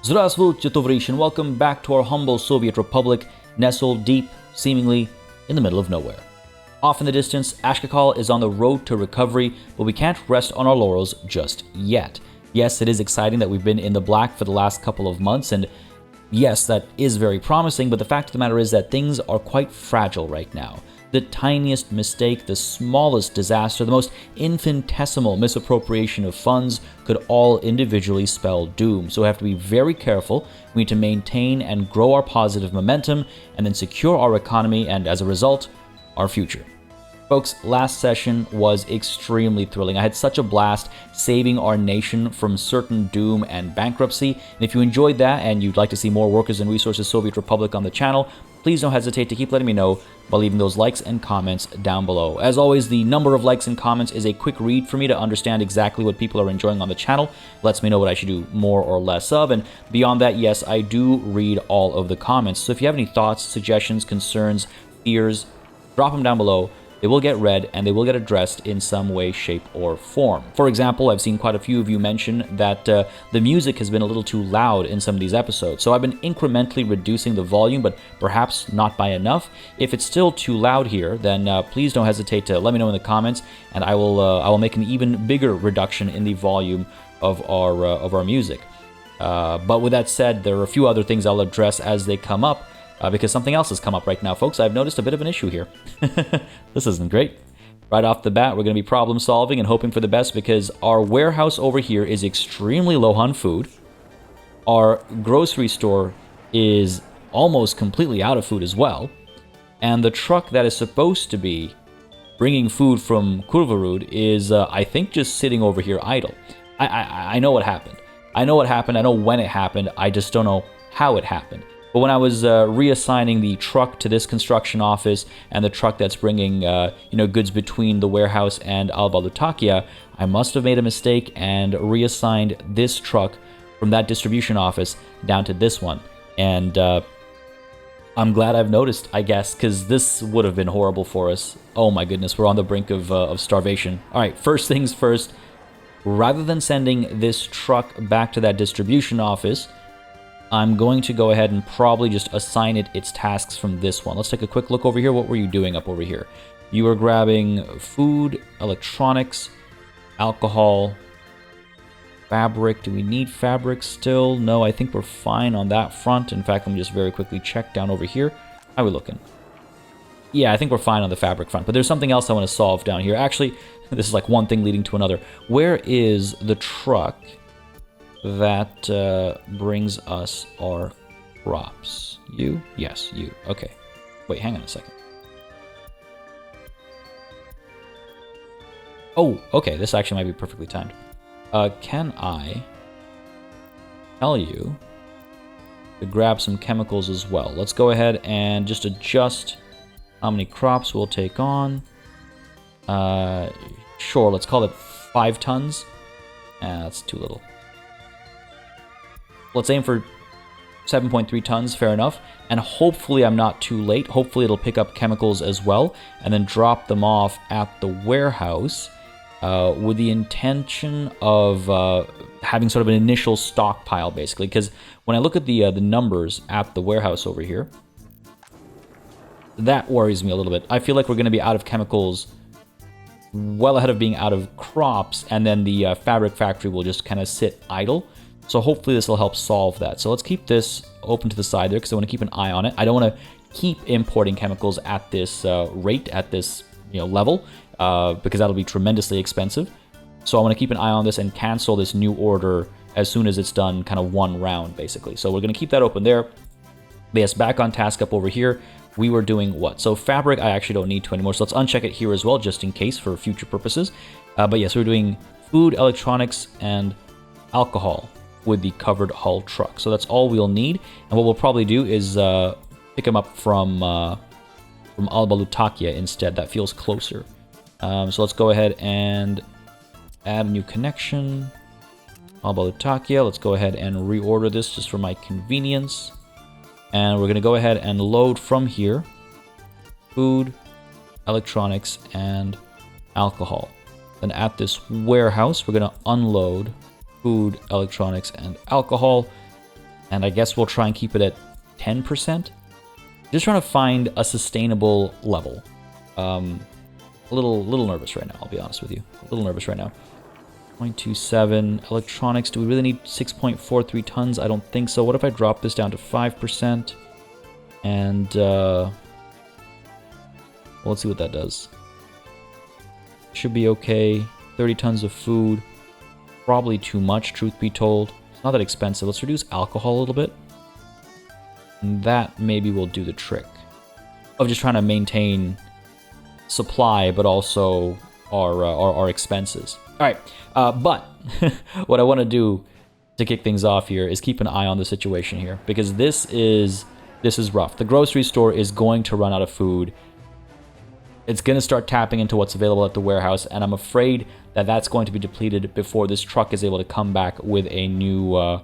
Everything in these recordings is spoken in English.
Здравствуйте, товарищи, and welcome back to our humble Soviet Republic, nestled deep, seemingly, in the middle of nowhere. Off in the distance, Ashkakal is on the road to recovery, but we can't rest on our laurels just yet. Yes, it is exciting that we've been in the black for the last couple of months, and yes, that is very promising, but the fact of the matter is that things are quite fragile right now. The tiniest mistake, the smallest disaster, the most infinitesimal misappropriation of funds could all individually spell doom. So we have to be very careful. We need to maintain and grow our positive momentum and then secure our economy and, as a result, our future. Folks, last session was extremely thrilling. I had such a blast saving our nation from certain doom and bankruptcy. And if you enjoyed that and you'd like to see more Workers and Resources Soviet Republic on the channel, please don't hesitate to keep letting me know by leaving those likes and comments down below. As always, the number of likes and comments is a quick read for me to understand exactly what people are enjoying on the channel. Lets me know what I should do more or less of. And beyond that, yes, I do read all of the comments. So if you have any thoughts, suggestions, concerns, fears, drop them down below. They will get read and they will get addressed in some way, shape, or form. For example, I've seen quite a few of you mention that the music has been a little too loud in some of these episodes. So I've been incrementally reducing the volume, but perhaps not by enough. If it's still too loud here, then please don't hesitate to let me know in the comments, and I will make an even bigger reduction in the volume of our music. But with that said, there are a few other things I'll address as they come up. Because something else has come up right now, folks. I've noticed a bit of an issue here. This isn't great. Right off the bat, we're going to be problem solving and hoping for the best because our warehouse over here is extremely low on food. Our grocery store is almost completely out of food as well. And the truck that is supposed to be bringing food from Kurvarud is, I think, just sitting over here idle. I know what happened. I know what happened. I know when it happened. I just don't know how it happened. But when I was reassigning the truck to this construction office and the truck that's bringing goods between the warehouse and Alba Lutakia, I must have made a mistake and reassigned this truck from that distribution office down to this one. And I'm glad I've noticed, I guess, because this would have been horrible for us. Oh my goodness, we're on the brink of starvation. All right, first things first, rather than sending this truck back to that distribution office, I'm going to go ahead and probably just assign it its tasks from this one. Let's take a quick look over here. What were you doing up over here? You were grabbing food, electronics, alcohol, fabric. Do we need fabric still? No, I think we're fine on that front. In fact, let me just very quickly check down over here. How are we looking? Yeah, I think we're fine on the fabric front, but there's something else I want to solve down here. Actually, this is like one thing leading to another. Where is the truck that brings us our crops? You? Yes, you. Okay. Wait, hang on a second. Oh, okay. This actually might be perfectly timed. Can I tell you to grab some chemicals as well? Let's go ahead and just adjust how many crops we'll take on. Sure, let's call it 5 tons. That's too little. Let's aim for 7.3 tons, fair enough. And hopefully I'm not too late. Hopefully it'll pick up chemicals as well and then drop them off at the warehouse with the intention of having sort of an initial stockpile, basically. Because when I look at the numbers at the warehouse over here, that worries me a little bit. I feel like we're going to be out of chemicals well ahead of being out of crops, and then the fabric factory will just kind of sit idle. So hopefully this will help solve that. So let's keep this open to the side there because I want to keep an eye on it. I don't want to keep importing chemicals at this rate, at this level, because that'll be tremendously expensive. So I want to keep an eye on this and cancel this new order as soon as it's done kind of one round, basically. So we're going to keep that open there. But yes, back on task up over here. We were doing what? So fabric, I actually don't need to anymore. So let's uncheck it here as well, just in case for future purposes. But yes, we're doing food, electronics, and alcohol with the covered hull truck. So that's all we'll need. And what we'll probably do is pick them up from Alba Lutakia instead. That feels closer. So let's go ahead and add a new connection. Alba Lutakia. Let's go ahead and reorder this just for my convenience. And we're going to go ahead and load from here food, electronics, and alcohol. Then at this warehouse, we're going to unload food, electronics, and alcohol. And I guess we'll try and keep it at 10%. Just trying to find a sustainable level. A little nervous right now, I'll be honest with you. A little nervous right now. 0.27. Electronics, do we really need 6.43 tons? I don't think so. What if I drop this down to 5%? And, well, let's see what that does. Should be okay. 30 tons of food. Probably too much, truth be told. It's not that expensive. Let's reduce alcohol a little bit. And that maybe will do the trick. Of just trying to maintain supply, but also our expenses. Alright, but what I want to do to kick things off here is keep an eye on the situation here. Because this is rough. The grocery store is going to run out of food. It's going to start tapping into what's available at the warehouse, and I'm afraid that that's going to be depleted before this truck is able to come back with a new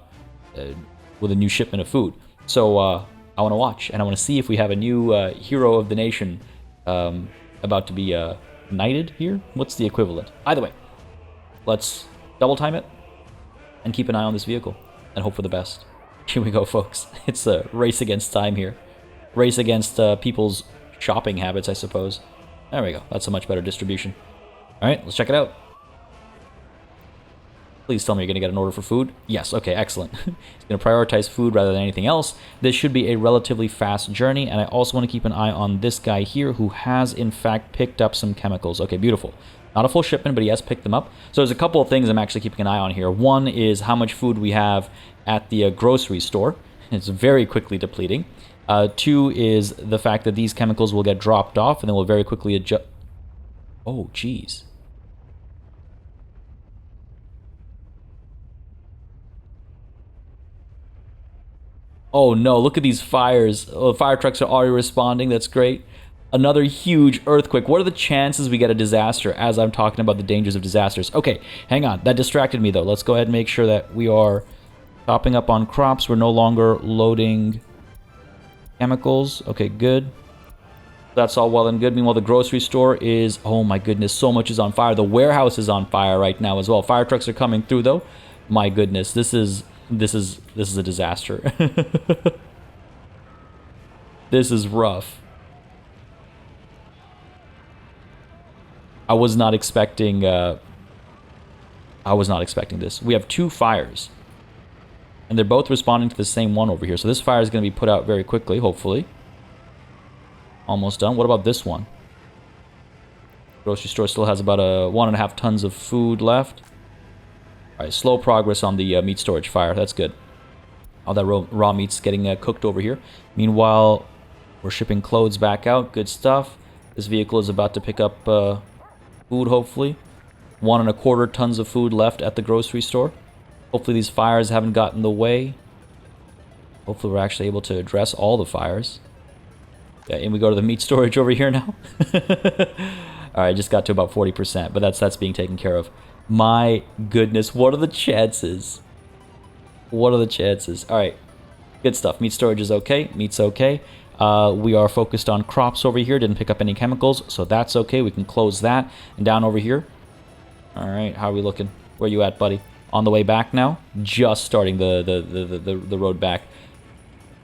shipment of food. So I want to watch, and I want to see if we have a new hero of the nation about to be knighted here. What's the equivalent? Either way, let's double time it and keep an eye on this vehicle and hope for the best. Here we go, folks. It's a race against time here. Race against people's shopping habits, I suppose. There we go. That's a much better distribution. All right, let's check it out. Please tell me you're going to get an order for food. Yes, okay, excellent. It's going to prioritize food rather than anything else. This should be a relatively fast journey, and I also want to keep an eye on this guy here who has, in fact, picked up some chemicals. Okay, beautiful. Not a full shipment, but he has picked them up. So there's a couple of things I'm actually keeping an eye on here. One is how much food we have at the grocery store. It's very quickly depleting. Two is the fact that these chemicals will get dropped off, and then we'll very quickly adjust. Oh, geez. Oh no, look at these fires. Oh, fire trucks are already responding. That's great. Another huge earthquake. What are the chances we get a disaster as I'm talking about the dangers of disasters? Okay, hang on. That distracted me though. Let's go ahead and make sure that we are topping up on crops. We're no longer loading chemicals. Okay, good. That's all well and good. Meanwhile, the grocery store is, oh my goodness, so much is on fire. The warehouse is on fire right now as well. Fire trucks are coming through though. My goodness, this is a disaster. This is rough. I was not expecting this. We have two fires. And they're both responding to the same one over here. So this fire is going to be put out very quickly, hopefully. Almost done. What about this one? Grocery store still has about 1.5 tons of food left. Alright, slow progress on the meat storage fire. That's good. All that raw meat's getting cooked over here. Meanwhile, we're shipping clothes back out. Good stuff. This vehicle is about to pick up food, hopefully. 1.25 tons of food left at the grocery store. Hopefully these fires haven't gotten in the way. Hopefully we're actually able to address all the fires. Yeah, and we go to the meat storage over here now. Alright, just got to about 40%, but that's being taken care of. My goodness, what are the chances? What are the chances? Alright, good stuff. Meat storage is okay. Meat's okay. We are focused on crops over here. Didn't pick up any chemicals, so that's okay. We can close that. And down over here. Alright, how are we looking? Where you at, buddy? On the way back now? Just starting the road back.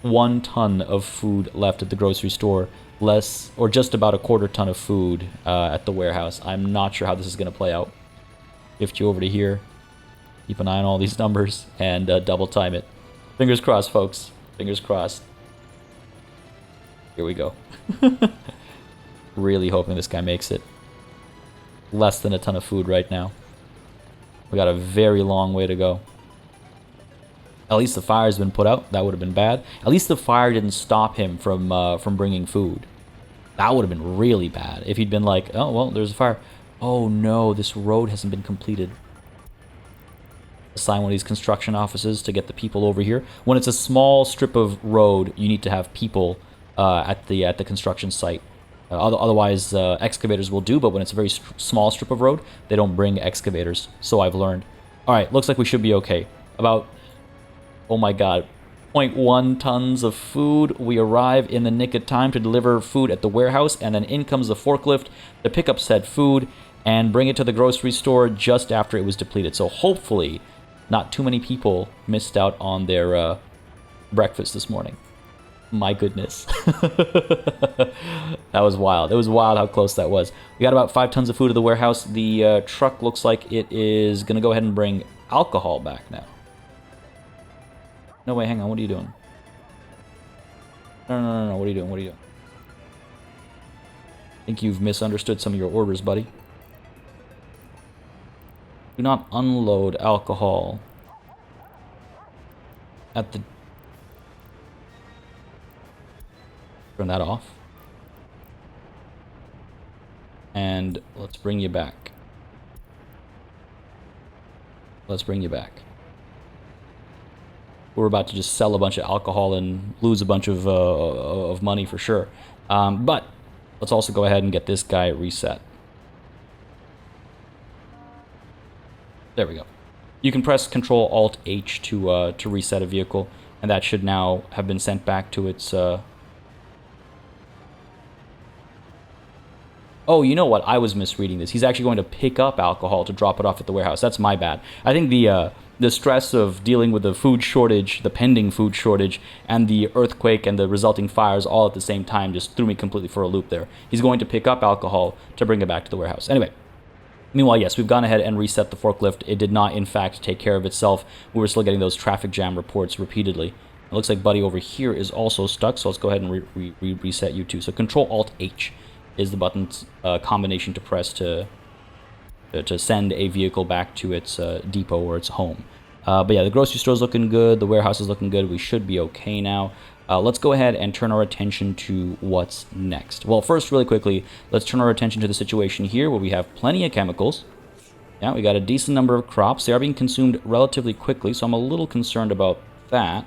1 ton of food left at the grocery store. Less, or just about 1/4 ton of food at the warehouse. I'm not sure how this is going to play out. Shift you over to here. Keep an eye on all these numbers and double time it. Fingers crossed, folks. Fingers crossed. Here we go. Really hoping this guy makes it. Less than a ton of food right now. We got a very long way to go. At least the fire's been put out. That would have been bad. At least the fire didn't stop him from bringing food. That would have been really bad if he'd been like, oh, well, there's a fire. Oh no, this road hasn't been completed. Assign one of these construction offices to get the people over here. When it's a small strip of road, you need to have people at the construction site. Otherwise, excavators will do, but when it's a very small strip of road, they don't bring excavators. So I've learned. All right, looks like we should be okay. About, oh my god, 0.1 tons of food. We arrive in the nick of time to deliver food at the warehouse, and then in comes the forklift to pick up said food and bring it to the grocery store just after it was depleted. So hopefully not too many people missed out on their breakfast this morning. My goodness. That was wild. It was wild how close that was. We got about 5 tons of food at the warehouse. The truck looks like it is going to go ahead and bring alcohol back now. No, wait, hang on. What are you doing? No. What are you doing? What are you doing? I think you've misunderstood some of your orders, buddy. Do not unload alcohol at the... Turn that off. And let's bring you back. Let's bring you back. We're about to just sell a bunch of alcohol and lose a bunch of money for sure. But let's also go ahead and get this guy reset. There we go. You can press Control-Alt-H to reset a vehicle, and that should now have been sent back to its... Oh, you know what? I was misreading this. He's actually going to pick up alcohol to drop it off at the warehouse. That's my bad. I think the stress of dealing with the food shortage, the pending food shortage, and the earthquake and the resulting fires all at the same time just threw me completely for a loop there. He's going to pick up alcohol to bring it back to the warehouse. Anyway. Meanwhile, yes, we've gone ahead and reset the forklift. It did not, in fact, take care of itself. We were still getting those traffic jam reports repeatedly. It looks like Buddy over here is also stuck, so let's go ahead and reset you too. So Control-Alt-H is the button's combination to press to send a vehicle back to its depot or its home. But yeah, the grocery store's looking good. The warehouse is looking good. We should be okay now. Let's go ahead and turn our attention to what's next. Well, first, really quickly, let's turn our attention to the situation here where we have plenty of chemicals. Yeah, we got a decent number of crops. They are being consumed relatively quickly, so I'm a little concerned about that.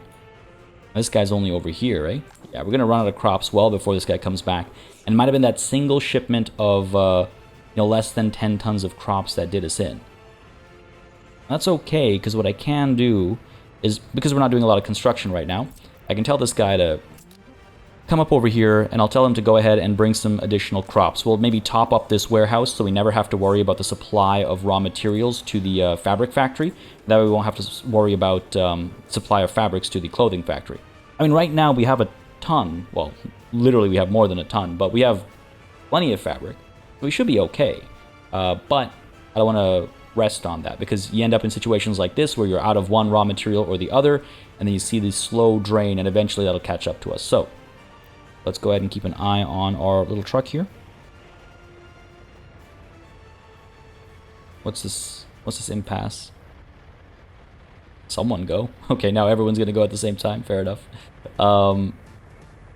This guy's only over here, right? Yeah, we're going to run out of crops well before this guy comes back. And it might have been that single shipment of less than 10 tons of crops that did us in. That's okay, because what I can do is, because we're not doing a lot of construction right now, I can tell this guy to come up over here, and I'll tell him to go ahead and bring some additional crops. We'll maybe top up this warehouse so we never have to worry about the supply of raw materials to the fabric factory. That way we won't have to worry about supply of fabrics to the clothing factory. I mean, right now we have a ton. Well, literally we have more than a ton, but we have plenty of fabric. We should be okay. But I don't want to rest on that, because you end up in situations like this where you're out of one raw material or the other, and then you see this slow drain, and eventually that'll catch up to us. So let's go ahead and keep an eye on our little truck here. What's this impasse? Someone go. Okay, now everyone's gonna go at the same time. Fair enough. I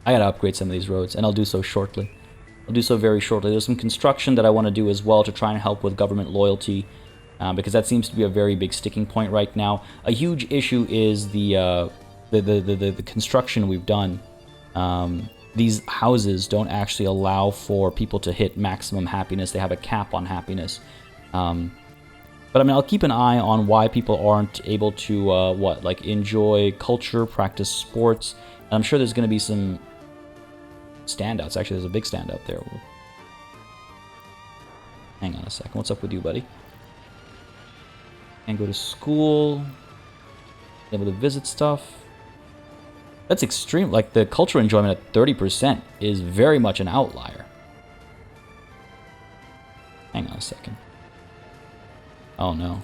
gotta upgrade some of these roads, and I'll do so shortly. I'll do so very shortly. There's some construction that I want to do as well to try and help with government loyalty. Because that seems to be a very big sticking point right now. A huge issue is the construction we've done. These houses don't actually allow for people to hit maximum happiness. They have a cap on happiness. But I mean, I'll keep an eye on why people aren't able to, enjoy culture, practice sports. And I'm sure there's going to be some standouts. Actually, there's a big standout there. Hang on a second. What's up with you, buddy? And go to school, able to visit stuff. That's extreme. Like, the cultural enjoyment at 30% is very much an outlier. Hang on a second. Oh no.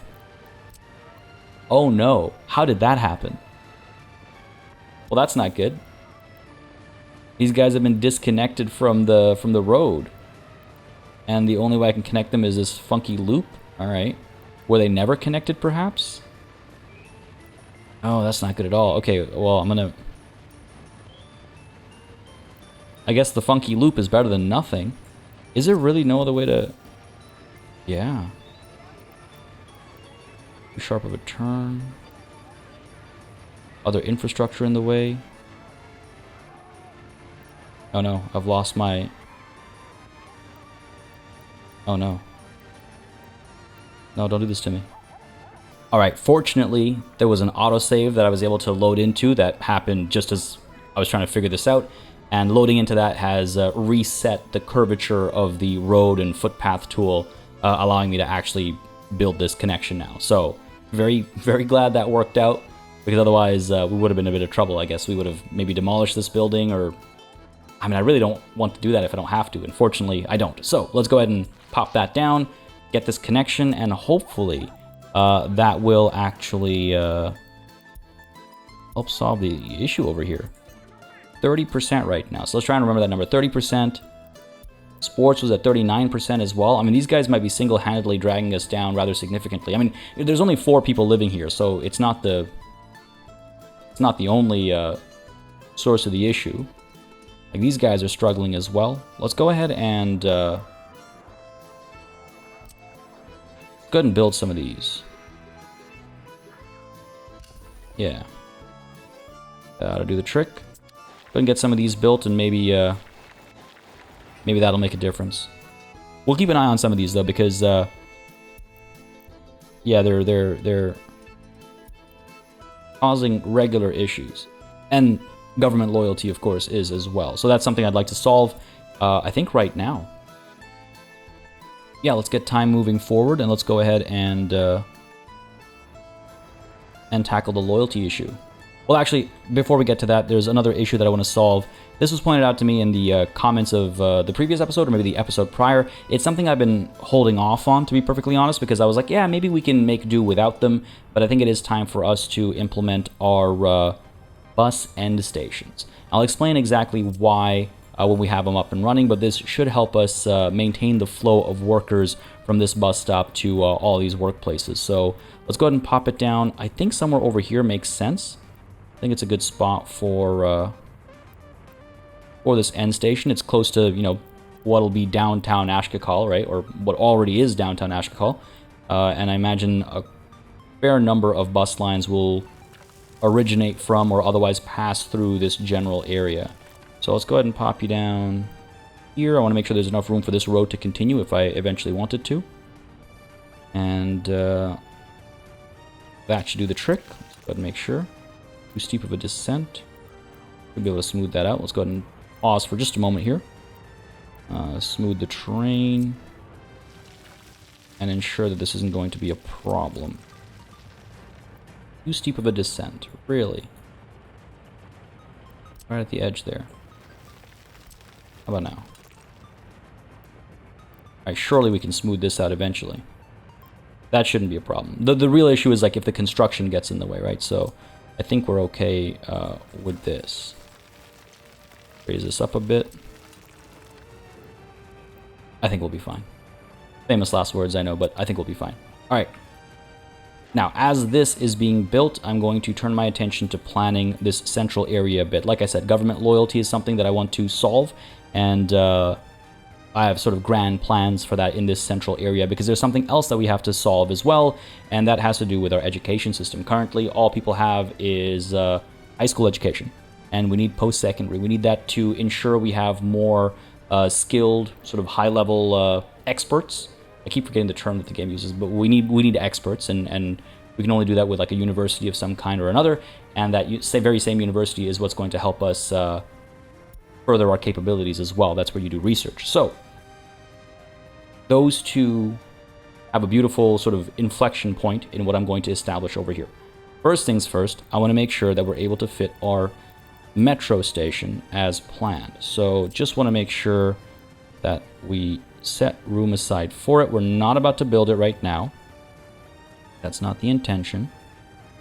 Oh no. How did that happen? Well, that's not good. These guys have been disconnected from the road. And the only way I can connect them is this funky loop. Alright. Were they never connected, perhaps? Oh, that's not good at all. Okay, well, I'm gonna... I guess the funky loop is better than nothing. Is there really no other way to... Yeah. Too sharp of a turn. Other infrastructure in the way. Oh no, I've lost my... Oh no. No, don't do this to me. Alright, fortunately, there was an autosave that I was able to load into that happened just as I was trying to figure this out. And loading into that has reset the curvature of the road and footpath tool, allowing me to actually build this connection now. So, very, very glad that worked out. Because otherwise, we would have been in a bit of trouble, I guess. We would have maybe demolished this building, or... I mean, I really don't want to do that if I don't have to. Unfortunately, I don't. So, let's go ahead and pop that down, get this connection, and hopefully that will actually help solve the issue over here. 30% right now. So let's try and remember that number. 30%. Sports was at 39% as well. I mean, these guys might be single-handedly dragging us down rather significantly. I mean, there's only 4 people living here, so it's not the only source of the issue. Like, these guys are struggling as well. Let's go ahead and go ahead and build some of these. Yeah. That'll do the trick. Go ahead and get some of these built, and maybe that'll make a difference. We'll keep an eye on some of these though, because yeah, they're causing regular issues, and government loyalty, of course, is as well. So that's something I'd like to solve. I think right now. Yeah, let's get time moving forward, and let's go ahead and tackle the loyalty issue. Well, actually, before we get to that, there's another issue that I want to solve. This was pointed out to me in the comments of the previous episode, or maybe the episode prior. It's something I've been holding off on, to be perfectly honest, because I was like, yeah, maybe we can make do without them, but I think it is time for us to implement our bus end stations. I'll explain exactly why when we have them up and running, but this should help us maintain the flow of workers from this bus stop to all these workplaces. So let's go ahead and pop it down. I think somewhere over here makes sense. I think it's a good spot for this end station. It's close to, you know, what'll be downtown Ashkakal, right? Or what already is downtown Ashkakal. And I imagine a fair number of bus lines will originate from or otherwise pass through this general area. So let's go ahead and pop you down here. I want to make sure there's enough room for this road to continue if I eventually wanted to. And that should do the trick. Let's go ahead and make sure. Too steep of a descent. We'll be able to smooth that out. Let's go ahead and pause for just a moment here. Smooth the terrain. And ensure that this isn't going to be a problem. Too steep of a descent. Really? Right at the edge there. How about now? Alright, surely we can smooth this out eventually. That shouldn't be a problem. The real issue is like if the construction gets in the way, right? So I think we're okay with this. Raise this up a bit. I think we'll be fine. Famous last words, I know, but I think we'll be fine. Alright. Now, as this is being built, I'm going to turn my attention to planning this central area a bit. Like I said, government loyalty is something that I want to solve, and I have sort of grand plans for that in this central area, because there's something else that we have to solve as well, and that has to do with our education system. Currently, all people have is high school education, and we need post-secondary. We need that to ensure we have more skilled, sort of high-level experts. I keep forgetting the term that the game uses, but we need experts, and we can only do that with like a university of some kind or another, and that very same university is what's going to help us further our capabilities as well. That's where you do research. So those two have a beautiful sort of inflection point in what I'm going to establish over here. First things first, I want to make sure that we're able to fit our metro station as planned. So just want to make sure that we set room aside for it. We're not about to build it right now. That's not the intention,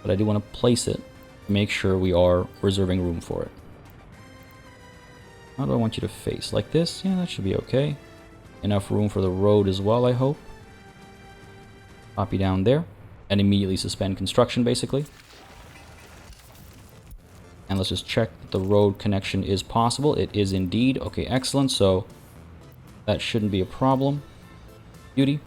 but I do want to place it to make sure we are reserving room for it. How do I want you to face? Like this? Yeah, that should be okay. Enough room for the road as well, I hope. Pop you down there and immediately suspend construction, basically. And let's just check that the road connection is possible. It is indeed. Okay, excellent. So that shouldn't be a problem. Beauty.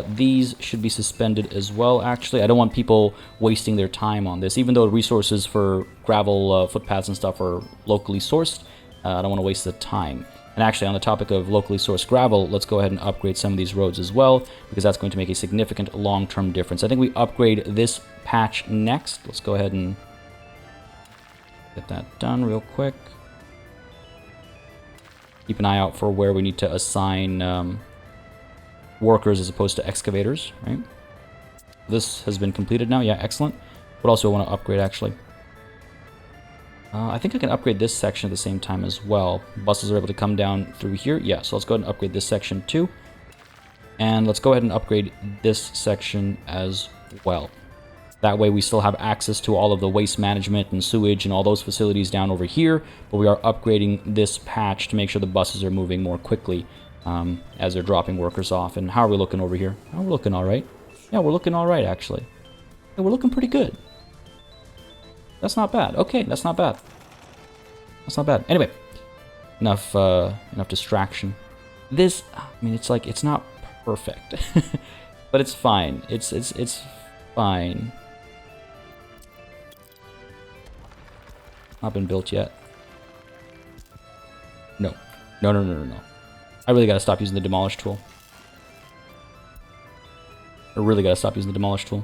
These should be suspended as well, actually. I don't want people wasting their time on this. Even though resources for gravel footpaths and stuff are locally sourced, I don't want to waste the time. And actually, on the topic of locally sourced gravel, let's go ahead and upgrade some of these roads as well, because that's going to make a significant long-term difference. I think we upgrade this patch next. Let's go ahead and get that done real quick. Keep an eye out for where we need to assign workers as opposed to excavators, right? This has been completed now. Yeah, excellent. What What else do I want to upgrade, actually? I think I can upgrade this section at the same time as well. Buses are able to come down through here. Yeah, so let's go ahead and upgrade this section too. And let's go ahead and upgrade this section as well. That way we still have access to all of the waste management and sewage and all those facilities down over here, but we are upgrading this patch to make sure the buses are moving more quickly as they're dropping workers off. And how are we looking over here? Oh, we're looking all right. Yeah, we're looking all right, actually. Yeah, we're looking pretty good. That's not bad. Okay, that's not bad. That's not bad. Anyway, enough distraction. This, I mean, it's like, it's not perfect, but it's fine. It's fine. Not been built yet. No. No. I really gotta stop using the demolish tool. I really gotta stop using the demolish tool.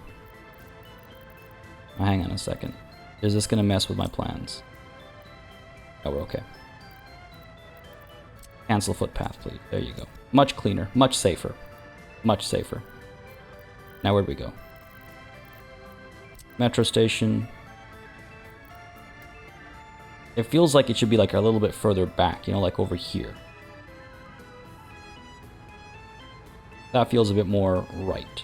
Now, hang on a second. Is this gonna mess with my plans? Oh, we're okay. Cancel footpath, please. There you go. Much cleaner. Much safer. Much safer. Now, where do we go? Metro station. It feels like it should be like a little bit further back, you know, like over here. That feels a bit more right.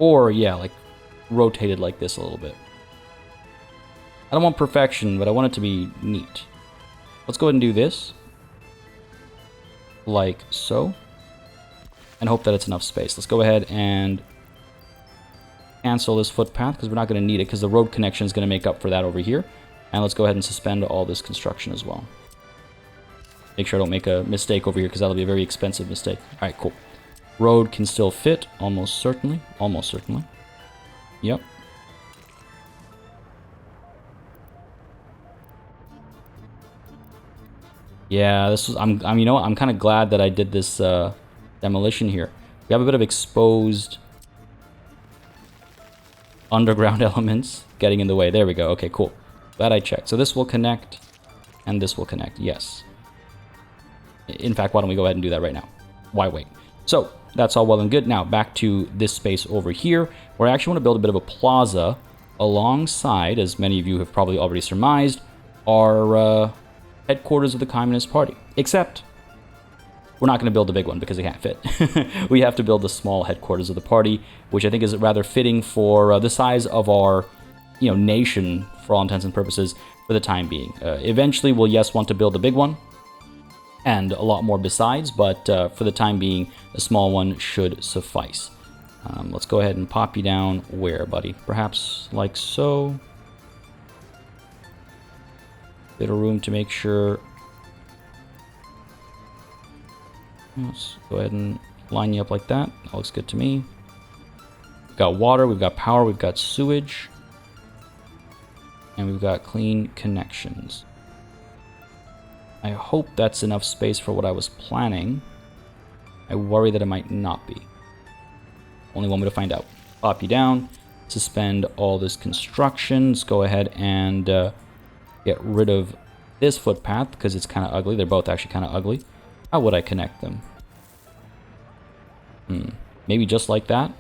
Or, yeah, like rotated like this a little bit. I don't want perfection, but I want it to be neat. Let's go ahead and do this. Like so. And hope that it's enough space. Let's go ahead and cancel this footpath because we're not going to need it because the road connection is going to make up for that over here. And let's go ahead and suspend all this construction as well. Make sure I don't make a mistake over here because that'll be a very expensive mistake. All right, cool. Road can still fit, almost certainly. Almost certainly. Yep. Yeah, this was. You know what? I'm kind of glad that I did this demolition here. We have a bit of exposed underground elements getting in the way. There we go. Okay, cool. Glad I checked. So this will connect, and this will connect. Yes. In fact, why don't we go ahead and do that right now? Why wait? So that's all well and good. Now back to this space over here, where I actually want to build a bit of a plaza alongside, as many of you have probably already surmised, our headquarters of the Communist Party. Except we're not going to build a big one because it can't fit. We have to build the small headquarters of the party, which I think is rather fitting for the size of our, nation, for all intents and purposes, for the time being. Eventually, we'll want to build a big one, and a lot more besides, but for the time being, a small one should suffice. Let's go ahead and pop you down where, buddy? Perhaps like so. Bit of room to make sure. Let's go ahead and line you up like that. That looks good to me. We've got water, we've got power, we've got sewage. And we've got clean connections. I hope that's enough space for what I was planning. I worry that it might not be. Only one way to find out. Pop you down, suspend all this construction. Let's go ahead and get rid of this footpath because it's kind of ugly. They're both actually kind of ugly. How would I connect them? Maybe just like that?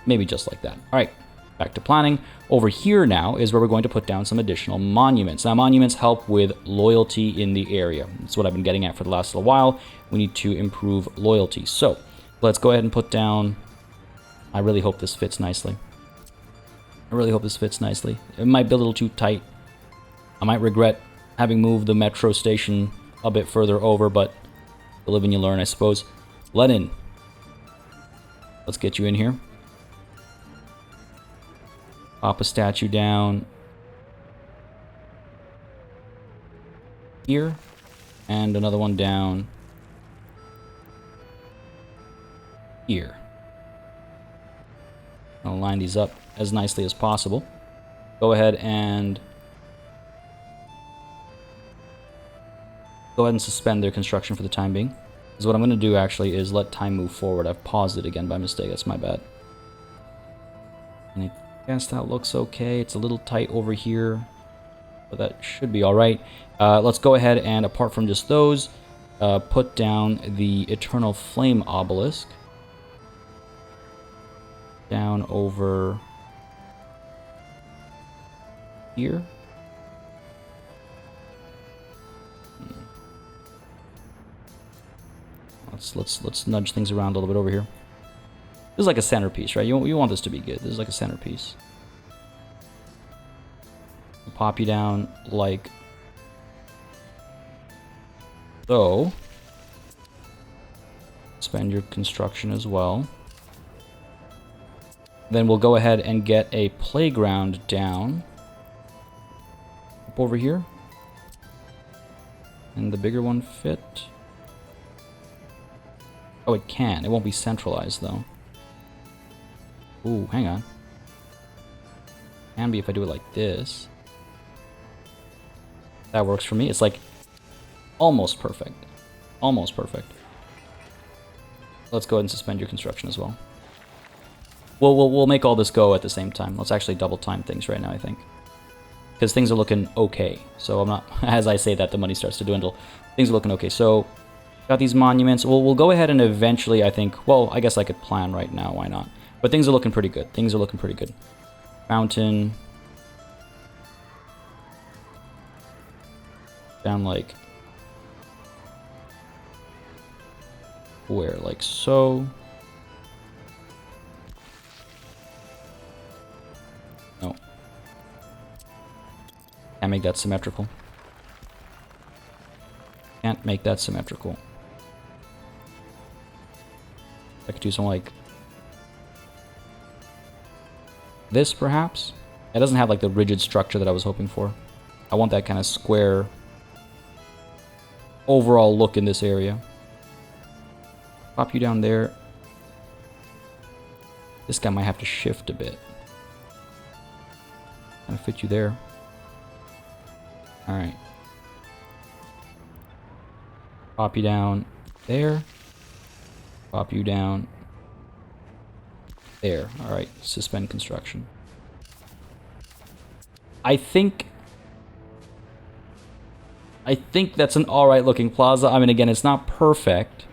Maybe just like that. All right, back to planning. Over here now is where we're going to put down some additional monuments. Now, monuments help with loyalty in the area. That's what I've been getting at for the last little while. We need to improve loyalty. So let's go ahead and put down... I really hope this fits nicely. I really hope this fits nicely. It might be a little too tight. I might regret having moved the metro station a bit further over, but you live and you learn, I suppose. Lenin. Let's get you in here. Pop a statue down here. And another one down here. I'll line these up as nicely as possible. Go ahead and suspend their construction for the time being. Because what I'm going to do actually is let time move forward. I've paused it again by mistake. That's my bad. And I guess that looks okay. It's a little tight over here, but that should be all right. Let's go ahead and, apart from just those, put down the Eternal Flame Obelisk. down over here. Let's nudge things around a little bit over here. This is like a centerpiece, right? You want this to be good. This is like a centerpiece. I'll pop you down like so. Spend your construction as well. Then we'll go ahead and get a playground down up over here. And the bigger one fit. Oh, it can. It won't be centralized, though. Ooh, hang on. Can be if I do it like this. That works for me. It's like almost perfect. Almost perfect. Let's go ahead and suspend your construction as well. We'll make all this go at the same time. Let's actually double time things right now, I think. Because things are looking okay. So I'm not, as I say that, the money starts to dwindle. Things are looking okay. So, got these monuments. We'll go ahead and eventually, I think, well, I guess I could plan right now, why not? But things are looking pretty good. Things are looking pretty good. Fountain. Down like... where? Like so. No. Can't make that symmetrical. Can't make that symmetrical. I could do something like this, perhaps? It doesn't have like the rigid structure that I was hoping for. I want that kind of square overall look in this area. Pop you down there. This guy might have to shift a bit. Kind of fit you there. Alright. Pop you down there. Pop you down there. Alright, suspend construction. I think that's an alright looking plaza. I mean, again, it's not perfect.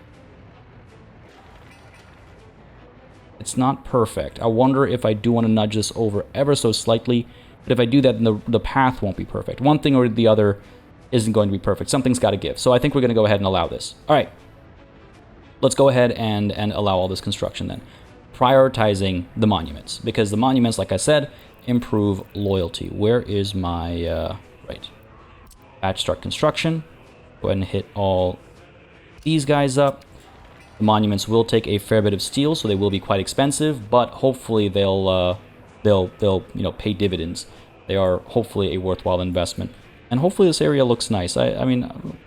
It's not perfect. I wonder if I do want to nudge this over ever so slightly. But if I do that, then the path won't be perfect. One thing or the other isn't going to be perfect. Something's got to give. So I think we're going to go ahead and allow this. All right. Let's go ahead and allow all this construction then. Prioritizing the monuments. Because the monuments, like I said, improve loyalty. Where is my... right. Batch start construction. Go ahead and hit all these guys up. The monuments will take a fair bit of steel, so they will be quite expensive, but hopefully they'll pay dividends. They are hopefully a worthwhile investment, and hopefully this area looks nice. I mean,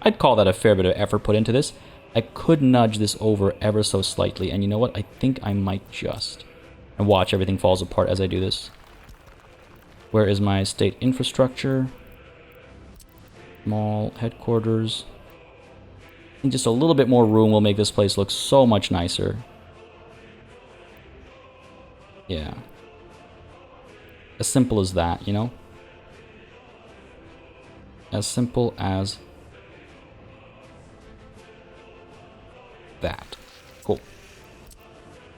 I'd call that a fair bit of effort put into this. I could nudge this over ever so slightly, and you know what? I think I might just. And watch, everything falls apart as I do this. Where is my state infrastructure? Small headquarters. Just a little bit more room will make this place look so much nicer. Yeah. As simple as that, you know? As simple as that. Cool.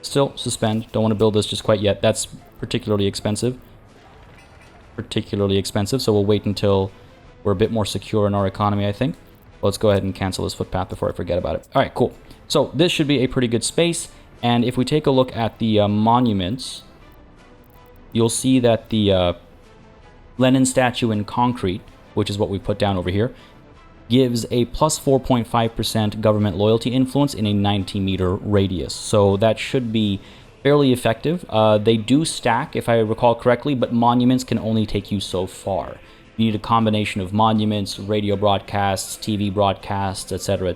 Still, suspend. Don't want to build this just quite yet. That's particularly expensive. So we'll wait until we're a bit more secure in our economy, I think. Let's go ahead and cancel this footpath before I forget about it. All right, cool. So this should be a pretty good space. And if we take a look at the monuments, you'll see that the Lenin statue in concrete, which is what we put down over here, gives a plus 4.5% government loyalty influence in a 90-meter radius. So that should be fairly effective. They do stack, if I recall correctly, but monuments can only take you so far. You need a combination of monuments, radio broadcasts, TV broadcasts, etc.,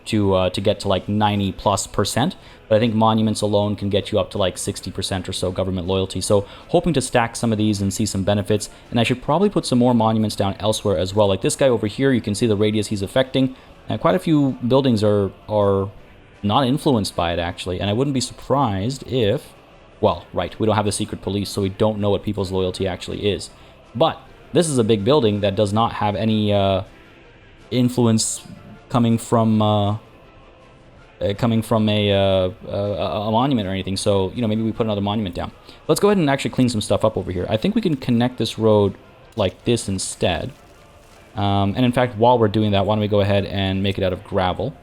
to get to like 90+%. But I think monuments alone can get you up to like 60% or so government loyalty. So hoping to stack some of these and see some benefits. And I should probably put some more monuments down elsewhere as well. Like this guy over here, you can see the radius he's affecting. And quite a few buildings are not influenced by it, actually. And I wouldn't be surprised if... well, right, we don't have the secret police, so we don't know what people's loyalty actually is. But this is a big building that does not have any influence coming from coming from a monument or anything. So, you know, maybe we put another monument down. Let's go ahead and actually clean some stuff up over here. I think we can connect this road like this instead. And in fact, while we're doing that, why don't we go ahead and make it out of gravel.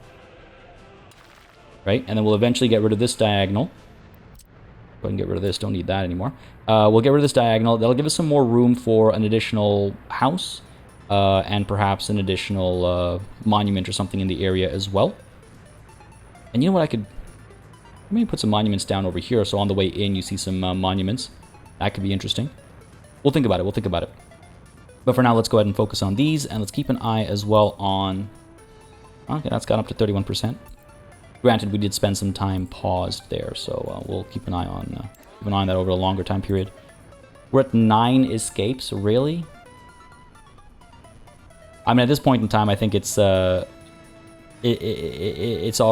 Right? And then we'll eventually get rid of this diagonal. Go ahead and get rid of this. Don't need that anymore. We'll get rid of this diagonal. That'll give us some more room for an additional house. And perhaps an additional monument or something in the area as well. And you know what, I could maybe put some monuments down over here, so on the way in you see some monuments. That could be interesting. We'll think about it, we'll think about it. But for now, let's go ahead and focus on these, and let's keep an eye as well on... Okay, that's gone up to 31%. Granted, we did spend some time paused there, so we'll keep an eye on that over a longer time period. We're at 9 escapes, really? I mean, at this point in time, I think it's all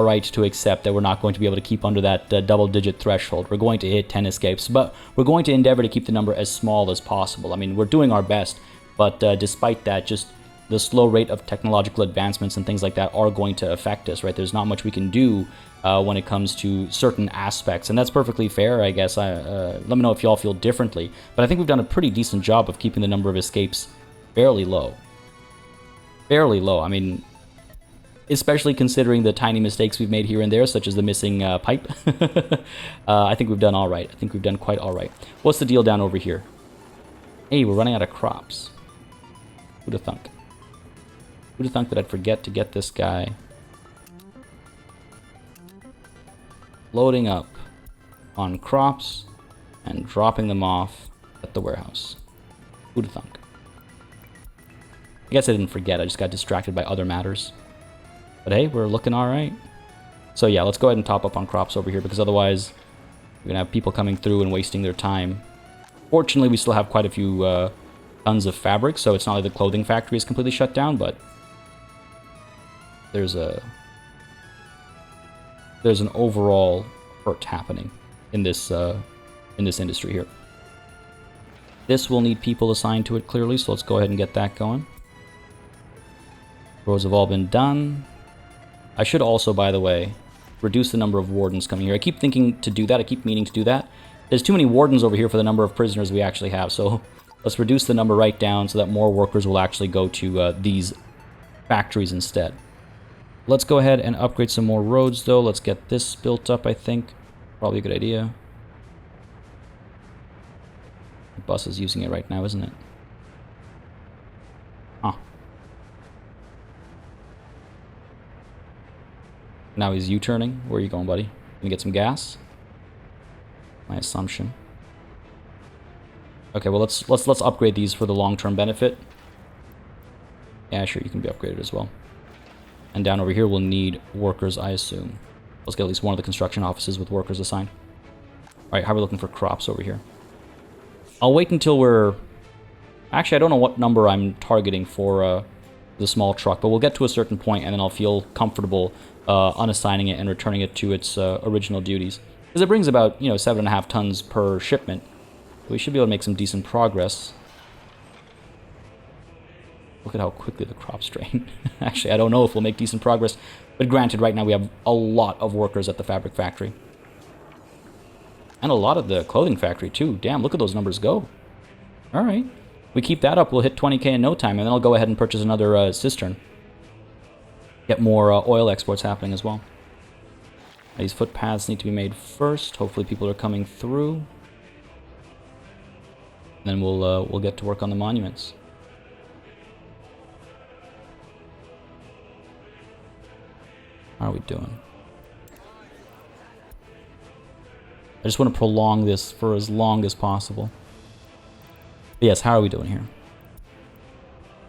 right to accept that we're not going to be able to keep under that double-digit threshold. We're going to hit 10 escapes, but we're going to endeavor to keep the number as small as possible. I mean, we're doing our best, but despite that, just the slow rate of technological advancements and things like that are going to affect us, right? There's not much we can do when it comes to certain aspects, and that's perfectly fair, I guess. Let me know if y'all feel differently, but I think we've done a pretty decent job of keeping the number of escapes fairly low. Fairly low. I mean, especially considering the tiny mistakes we've made here and there, such as the missing pipe. I think we've done all right. I think we've done quite all right. What's the deal down over here? Hey, we're running out of crops. Who'd have thunk? Who'd have thunk that I'd forget to get this guy loading up on crops and dropping them off at the warehouse? Who'd have thunk? I guess I didn't forget. I just got distracted by other matters. But hey, we're looking all right. So yeah, let's go ahead and top up on crops over here, because otherwise we're going to have people coming through and wasting their time. Fortunately, we still have quite a few tons of fabric, so it's not like the clothing factory is completely shut down, but there's an overall hurt happening in this industry here. This will need people assigned to it clearly, so let's go ahead and get that going. Roads have all been done. I should also, by the way, reduce the number of wardens coming here. I keep thinking to do that. I keep meaning to do that. There's too many wardens over here for the number of prisoners we actually have. So let's reduce the number right down so that more workers will actually go to these factories instead. Let's go ahead and upgrade some more roads, though. Let's get this built up, I think. Probably a good idea. The bus is using it right now, isn't it? Huh. Now he's U-turning. Where are you going, buddy? Gonna get some gas? My assumption. Okay, well let's upgrade these for the long-term benefit. Yeah, sure, you can be upgraded as well. And down over here we'll need workers, I assume. Let's get at least one of the construction offices with workers assigned. Alright, how are we looking for crops over here? I'll wait until we're... Actually, I don't know what number I'm targeting for the small truck, but we'll get to a certain point and then I'll feel comfortable unassigning it and returning it to its original duties. Because it brings about, 7.5 tons per shipment. We should be able to make some decent progress. Look at how quickly the crops drain. Actually, I don't know if we'll make decent progress. But granted, right now we have a lot of workers at the fabric factory. And a lot of the clothing factory, too. Damn, look at those numbers go. Alright. We keep that up, we'll hit 20k in no time, and then I'll go ahead and purchase another cistern. Get more oil exports happening as well. These footpaths need to be made first. Hopefully people are coming through. Then we'll get to work on the monuments. How are we doing? I just want to prolong this for as long as possible. But yes, how are we doing here?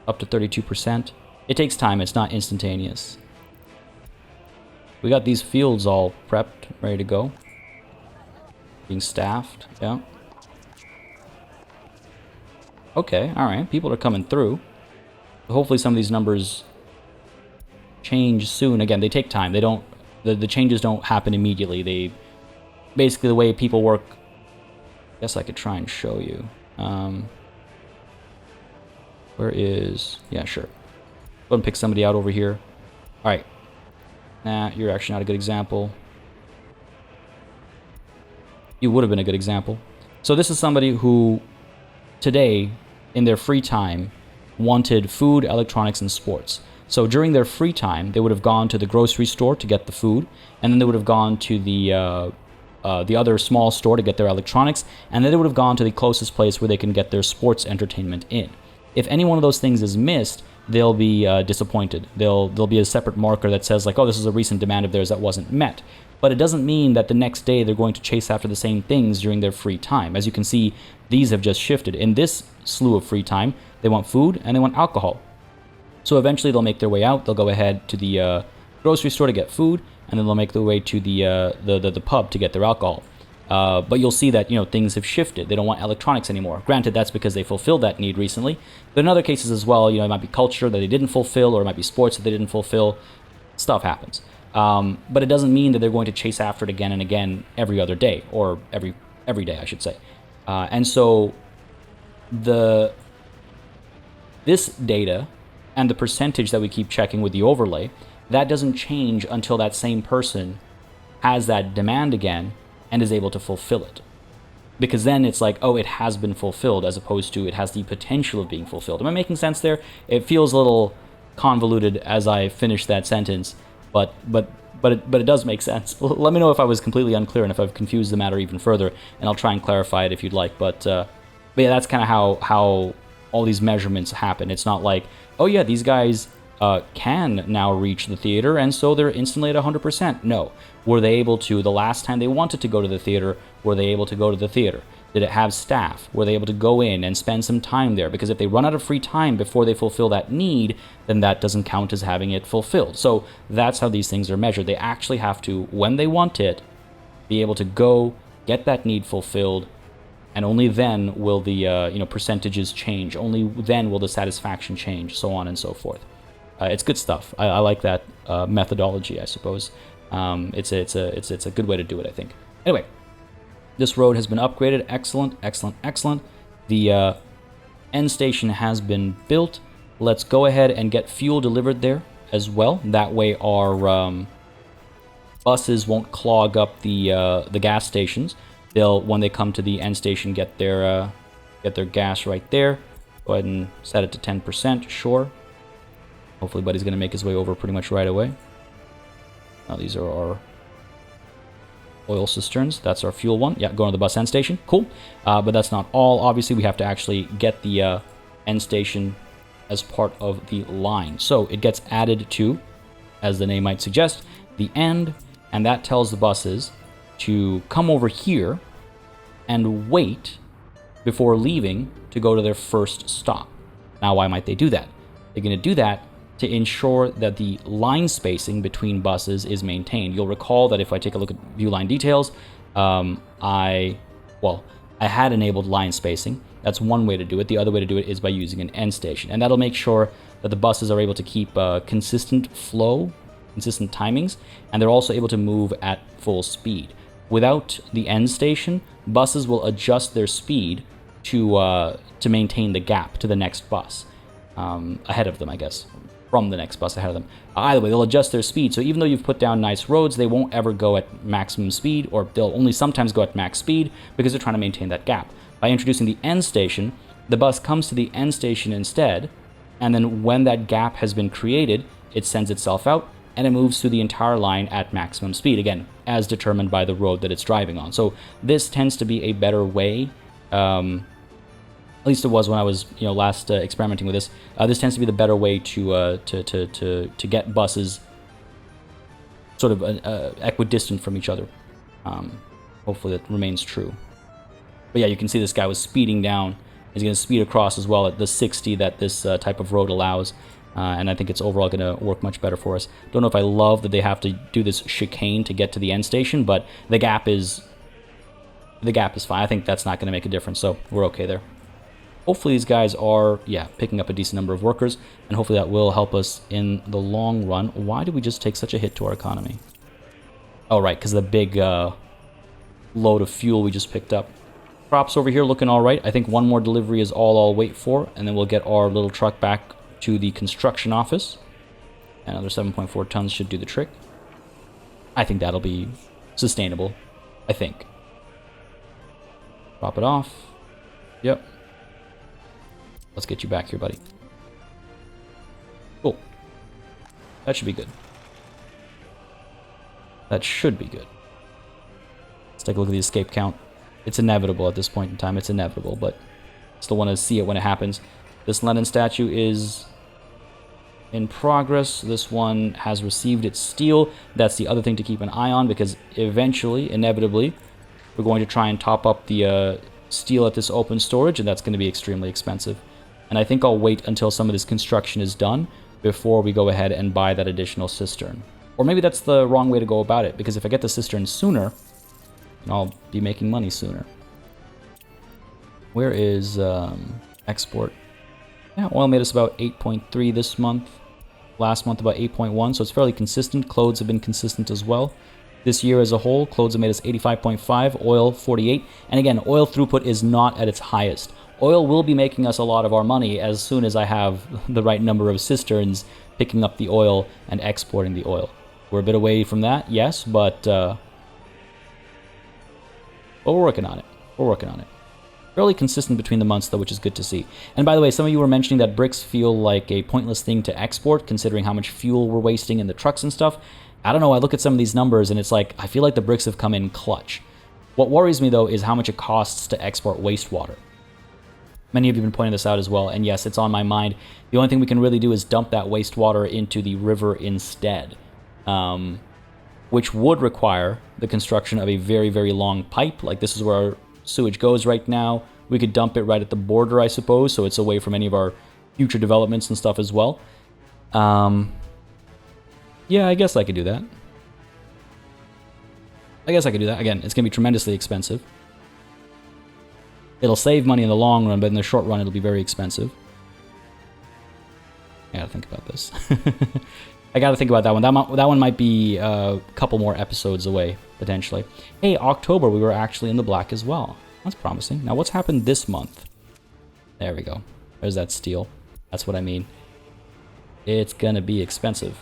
Up to 32%. It takes time, it's not instantaneous. We got these fields all prepped, ready to go. Being staffed, yeah. Okay, alright, people are coming through. Hopefully some of these numbers change soon. Again, they take time. They don't, the changes don't happen immediately. They, basically the way people work, I guess I could try and show you. Where is, yeah, sure. Go and pick somebody out over here. Alright. Nah, you're actually not a good example. You would have been a good example. So this is somebody who, today, in their free time, wanted food, electronics, and sports. So during their free time, they would have gone to the grocery store to get the food, and then they would have gone to the other small store to get their electronics, and then they would have gone to the closest place where they can get their sports entertainment in. If any one of those things is missed, they'll be disappointed. There'll be a separate marker that says like, oh, this is a recent demand of theirs that wasn't met. But it doesn't mean that the next day they're going to chase after the same things during their free time. As you can see, these have just shifted. In this slew of free time, they want food and they want alcohol. So eventually they'll make their way out. They'll go ahead to the grocery store to get food, and then they'll make their way to the pub to get their alcohol. But you'll see that, things have shifted. They don't want electronics anymore. Granted, that's because they fulfilled that need recently. But in other cases as well, it might be culture that they didn't fulfill, or it might be sports that they didn't fulfill. Stuff happens. But it doesn't mean that they're going to chase after it again and again every other day, or every day, I should say. And so this data and the percentage that we keep checking with the overlay, that doesn't change until that same person has that demand again and is able to fulfill it. Because then it's like, oh, it has been fulfilled, as opposed to it has the potential of being fulfilled. Am I making sense there? It feels a little convoluted as I finish that sentence, but it does make sense. Let me know if I was completely unclear and if I've confused the matter even further, and I'll try and clarify it if you'd like. But yeah, that's kind of how all these measurements happen. It's not like, oh yeah, these guys can now reach the theater, and so they're instantly at 100%. No. Were they able to, the last time they wanted to go to the theater, were they able to go to the theater? Did it have staff? Were they able to go in and spend some time there? Because if they run out of free time before they fulfill that need, then that doesn't count as having it fulfilled. So that's how these things are measured. They actually have to, when they want it, be able to go get that need fulfilled, and only then will the percentages change. Only then will the satisfaction change, so on and so forth. It's good stuff. I like that methodology, I suppose. It's a good way to do it, I think. Anyway, this road has been upgraded. Excellent, excellent, excellent. The end station has been built. Let's go ahead and get fuel delivered there as well. That way our buses won't clog up the gas stations. They'll, when they come to the end station, get their gas right there. Go ahead and set it to 10%. Sure. Hopefully Buddy's going to make his way over pretty much right away. Now these are our oil cisterns. That's our fuel one. Yeah, going to the bus end station. Cool. But that's not all. Obviously, we have to actually get the end station as part of the line. So it gets added to, as the name might suggest, the end, and that tells the buses to come over here and wait before leaving to go to their first stop. Now, why might they do that? They're going to do that to ensure that the line spacing between buses is maintained. You'll recall that if I take a look at view line details, I had enabled line spacing. That's one way to do it. The other way to do it is by using an end station, and that'll make sure that the buses are able to keep consistent flow, consistent timings, and they're also able to move at full speed. Without the end station, buses will adjust their speed to maintain the gap to the next bus ahead of them, I guess. From the next bus ahead of them. Either way, they'll adjust their speed. So even though you've put down nice roads, they won't ever go at maximum speed, or they'll only sometimes go at max speed because they're trying to maintain that gap. By introducing the end station, the bus comes to the end station instead, and then when that gap has been created, it sends itself out and it moves through the entire line at maximum speed, again, as determined by the road that it's driving on. So this tends to be a better way. At least it was when I was, last experimenting with this. This tends to be the better way to get buses sort of equidistant from each other. Hopefully that remains true. But yeah, you can see this guy was speeding down. He's going to speed across as well at the 60 that this type of road allows. And I think it's overall going to work much better for us. Don't know if I love that they have to do this chicane to get to the end station, but the gap is fine. I think that's not going to make a difference, so we're okay there. Hopefully these guys are, picking up a decent number of workers, and hopefully that will help us in the long run. Why did we just take such a hit to our economy? Oh, right, because of the big load of fuel we just picked up. Crops over here looking all right. I think one more delivery is all I'll wait for, and then we'll get our little truck back to the construction office. Another 7.4 tons should do the trick. I think that'll be sustainable. I think. Drop it off. Yep. Let's get you back here, buddy. Cool. That should be good. That should be good. Let's take a look at the escape count. It's inevitable at this point in time. It's inevitable, but still want to see it when it happens. This Lenin statue is in progress. This one has received its steel. That's the other thing to keep an eye on, because eventually, inevitably, we're going to try and top up the steel at this open storage, and that's going to be extremely expensive. And I think I'll wait until some of this construction is done before we go ahead and buy that additional cistern. Or maybe that's the wrong way to go about it, because if I get the cistern sooner, I'll be making money sooner. Where is export? Yeah, oil made us about 8.3 this month. Last month about 8.1, so it's fairly consistent. Clothes have been consistent as well. This year as a whole, clothes have made us 85.5, oil 48. And again, oil throughput is not at its highest. Oil will be making us a lot of our money as soon as I have the right number of cisterns picking up the oil and exporting the oil. We're a bit away from that, yes, but we're working on it. We're working on it. Fairly consistent between the months, though, which is good to see. And by the way, some of you were mentioning that bricks feel like a pointless thing to export, considering how much fuel we're wasting in the trucks and stuff. I don't know, I look at some of these numbers, and it's like, I feel like the bricks have come in clutch. What worries me, though, is how much it costs to export wastewater. Many of you have been pointing this out as well, and yes, it's on my mind. The only thing we can really do is dump that wastewater into the river instead, which would require the construction of a very, very long pipe. Like, this is where our sewage goes right now. We could dump it right at the border, I suppose, so it's away from any of our future developments and stuff as well. Yeah, I guess I could do that. Again, it's going to be tremendously expensive. It'll save money in the long run, but in the short run, it'll be very expensive. I gotta think about this. I gotta think about that one. That one might be a couple more episodes away, potentially. Hey, October, we were actually in the black as well. That's promising. Now, what's happened this month? There we go. There's that steel. That's what I mean. It's gonna be expensive.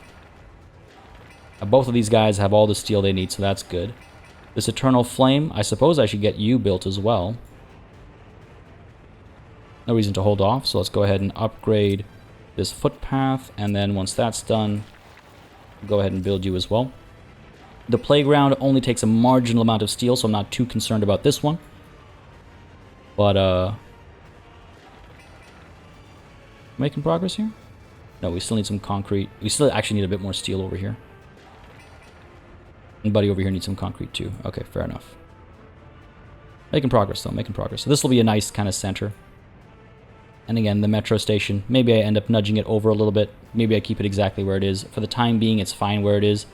Now, both of these guys have all the steel they need, so that's good. This Eternal Flame, I suppose I should get you built as well. No reason to hold off, so let's go ahead and upgrade this footpath, and then once that's done, go ahead and build you as well. The playground only takes a marginal amount of steel, so I'm not too concerned about this one. But, making progress here? No, we still need some concrete. We still actually need a bit more steel over here. And buddy over here needs some concrete too. Okay, fair enough. Making progress, though, making progress. So this will be a nice kind of center. And again, the metro station, maybe I end up nudging it over a little bit. Maybe I keep it exactly where it is. For the time being, it's fine where it is.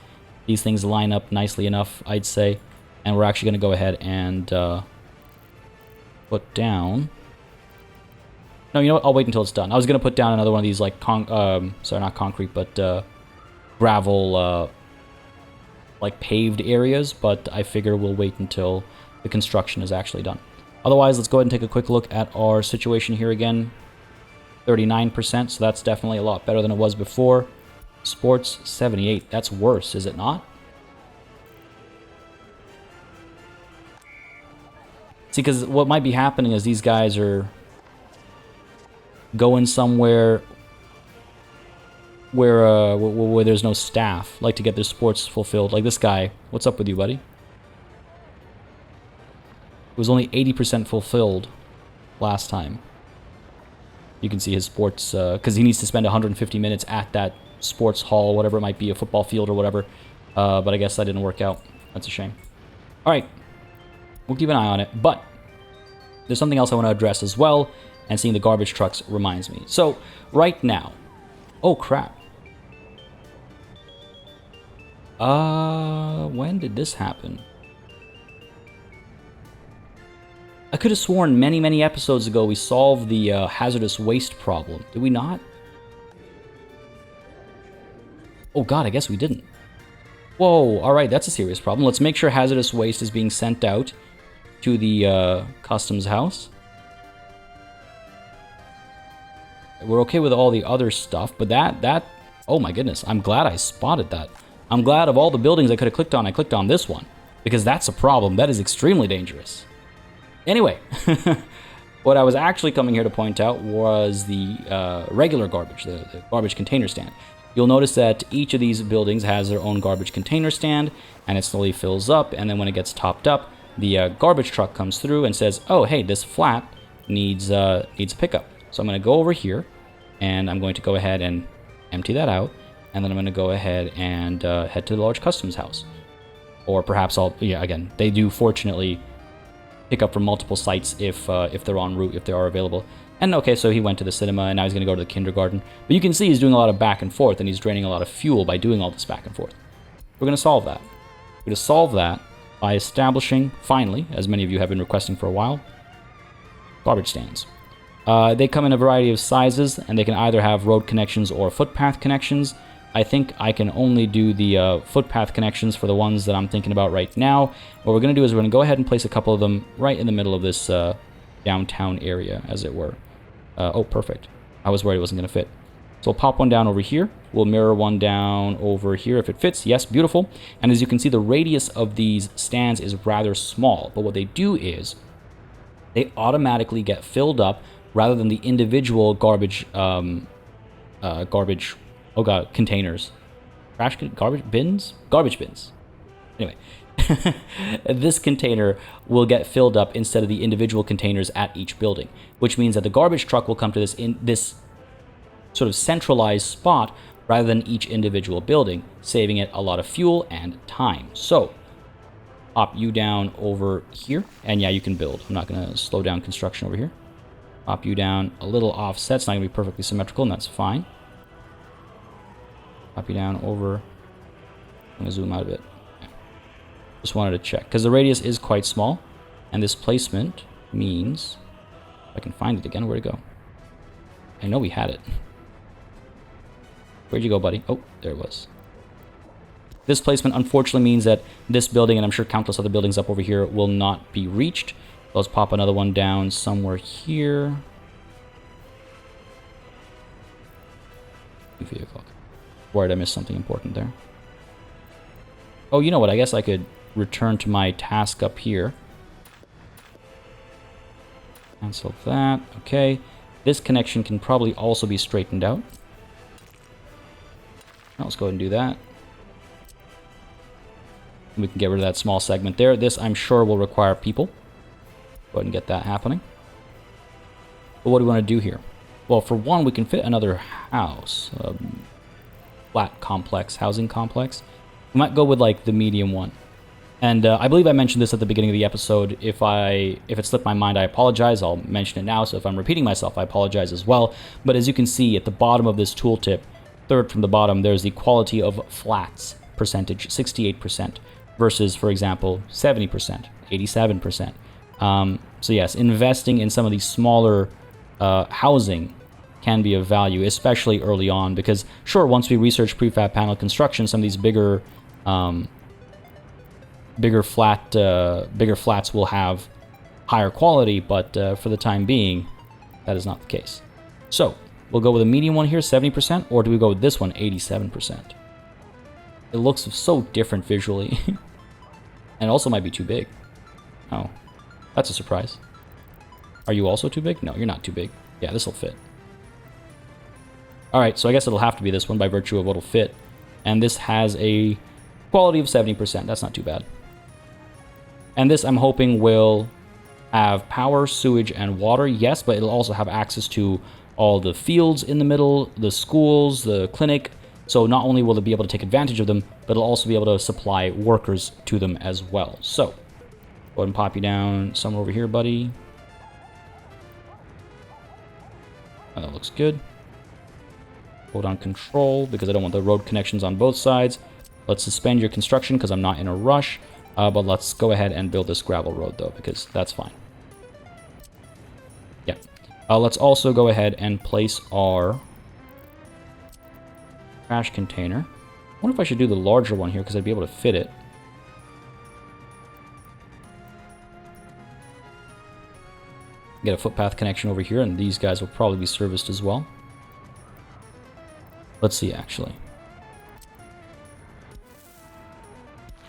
These things line up nicely enough, I'd say. And we're actually going to go ahead and put down... No, you know what? I'll wait until it's done. I was going to put down another one of these, like, sorry, not concrete, but gravel, like, paved areas. But I figure we'll wait until the construction is actually done. Otherwise, let's go ahead and take a quick look at our situation here again. 39%, so that's definitely a lot better than it was before. Sports, 78. That's worse, is it not? See, because what might be happening is these guys are going somewhere where there's no staff, like to get their sports fulfilled. Like this guy. What's up with you, buddy? It was only 80% fulfilled last time. You can see his sports, because he needs to spend 150 minutes at that sports hall, whatever it might be, a football field or whatever. But I guess that didn't work out. That's a shame. Alright. We'll keep an eye on it. But there's something else I want to address as well, and seeing the garbage trucks reminds me. So, right now... Oh, crap. When did this happen? I could have sworn many, many episodes ago we solved the hazardous waste problem. Did we not? Oh god, I guess we didn't. Whoa, alright, that's a serious problem. Let's make sure hazardous waste is being sent out to the customs house. We're okay with all the other stuff, but that... Oh my goodness, I'm glad I spotted that. I'm glad of all the buildings I could have clicked on, I clicked on this one. Because that's a problem. That is extremely dangerous. Anyway, what I was actually coming here to point out was the regular garbage, the garbage container stand. You'll notice that each of these buildings has their own garbage container stand, and it slowly fills up, and then when it gets topped up, the garbage truck comes through and says, oh, hey, this flat needs a pickup. So I'm going to go over here, and I'm going to go ahead and empty that out, and then I'm going to go ahead and head to the large customs house. Or perhaps again, they do fortunately pick up from multiple sites if they're en route, if they are available. And okay, so he went to the cinema, and now he's going to go to the kindergarten. But you can see he's doing a lot of back and forth, and he's draining a lot of fuel by doing all this back and forth. We're going to solve that. We're going to solve that by establishing, finally, as many of you have been requesting for a while, garbage stands. They come in a variety of sizes, and they can either have road connections or footpath connections. I think I can only do the footpath connections for the ones that I'm thinking about right now. What we're going to do is we're going to go ahead and place a couple of them right in the middle of this downtown area, as it were. Oh, perfect. I was worried it wasn't going to fit. So we'll pop one down over here. We'll mirror one down over here if it fits. Yes, beautiful. And as you can see, the radius of these stands is rather small. But what they do is they automatically get filled up rather than the individual garbage containers. Garbage bins. Anyway, this container will get filled up instead of the individual containers at each building, which means that the garbage truck will come to this sort of centralized spot rather than each individual building, saving it a lot of fuel and time. So, pop you down over here, and yeah, you can build. I'm not going to slow down construction over here. Pop you down a little offset. It's not going to be perfectly symmetrical, and that's fine. Pop you down over. I'm going to zoom out a bit. Just wanted to check, because the radius is quite small, and this placement means, if I can find it again, where'd it go? I know we had it. Where'd you go, buddy? Oh, there it was. This placement unfortunately means that this building, and I'm sure countless other buildings up over here, will not be reached. Let's pop another one down somewhere here. 3 o'clock. Worried I missed something important there. Oh, you know what? I guess I could return to my task up here. Cancel that. Okay. This connection can probably also be straightened out. Now let's go ahead and do that. We can get rid of that small segment there. This, I'm sure, will require people. Go ahead and get that happening. But what do we want to do here? Well, for one, we can fit another house. Flat complex, housing complex. We might go with like the medium one. And I believe I mentioned this at the beginning of the episode. If it slipped my mind, I apologize. I'll mention it now. So if I'm repeating myself, I apologize as well. But as you can see at the bottom of this tooltip, third from the bottom, there's the quality of flats percentage, 68%, versus, for example, 70%, 87%. So yes, investing in some of these smaller housing can be of value, especially early on, because sure, once we research prefab panel construction, some of these bigger flats will have higher quality, but for the time being, that is not the case. So we'll go with a medium one here, 70%, or do we go with this one, 87%? It looks so different visually, and also might be too big. Oh, that's a surprise. Are you also too big? No, you're not too big. Yeah, this will fit. Alright, so I guess it'll have to be this one by virtue of what'll fit. And this has a quality of 70%. That's not too bad. And this, I'm hoping, will have power, sewage, and water. Yes, but it'll also have access to all the fields in the middle, the schools, the clinic. So not only will it be able to take advantage of them, but it'll also be able to supply workers to them as well. So, go ahead and pop you down somewhere over here, buddy. Oh, that looks good. Hold on control, because I don't want the road connections on both sides. Let's suspend your construction, because I'm not in a rush. But let's go ahead and build this gravel road, though, because that's fine. Yeah. Let's also go ahead and place our trash container. I wonder if I should do the larger one here, because I'd be able to fit it. Get a footpath connection over here, and these guys will probably be serviced as well. Let's see, actually.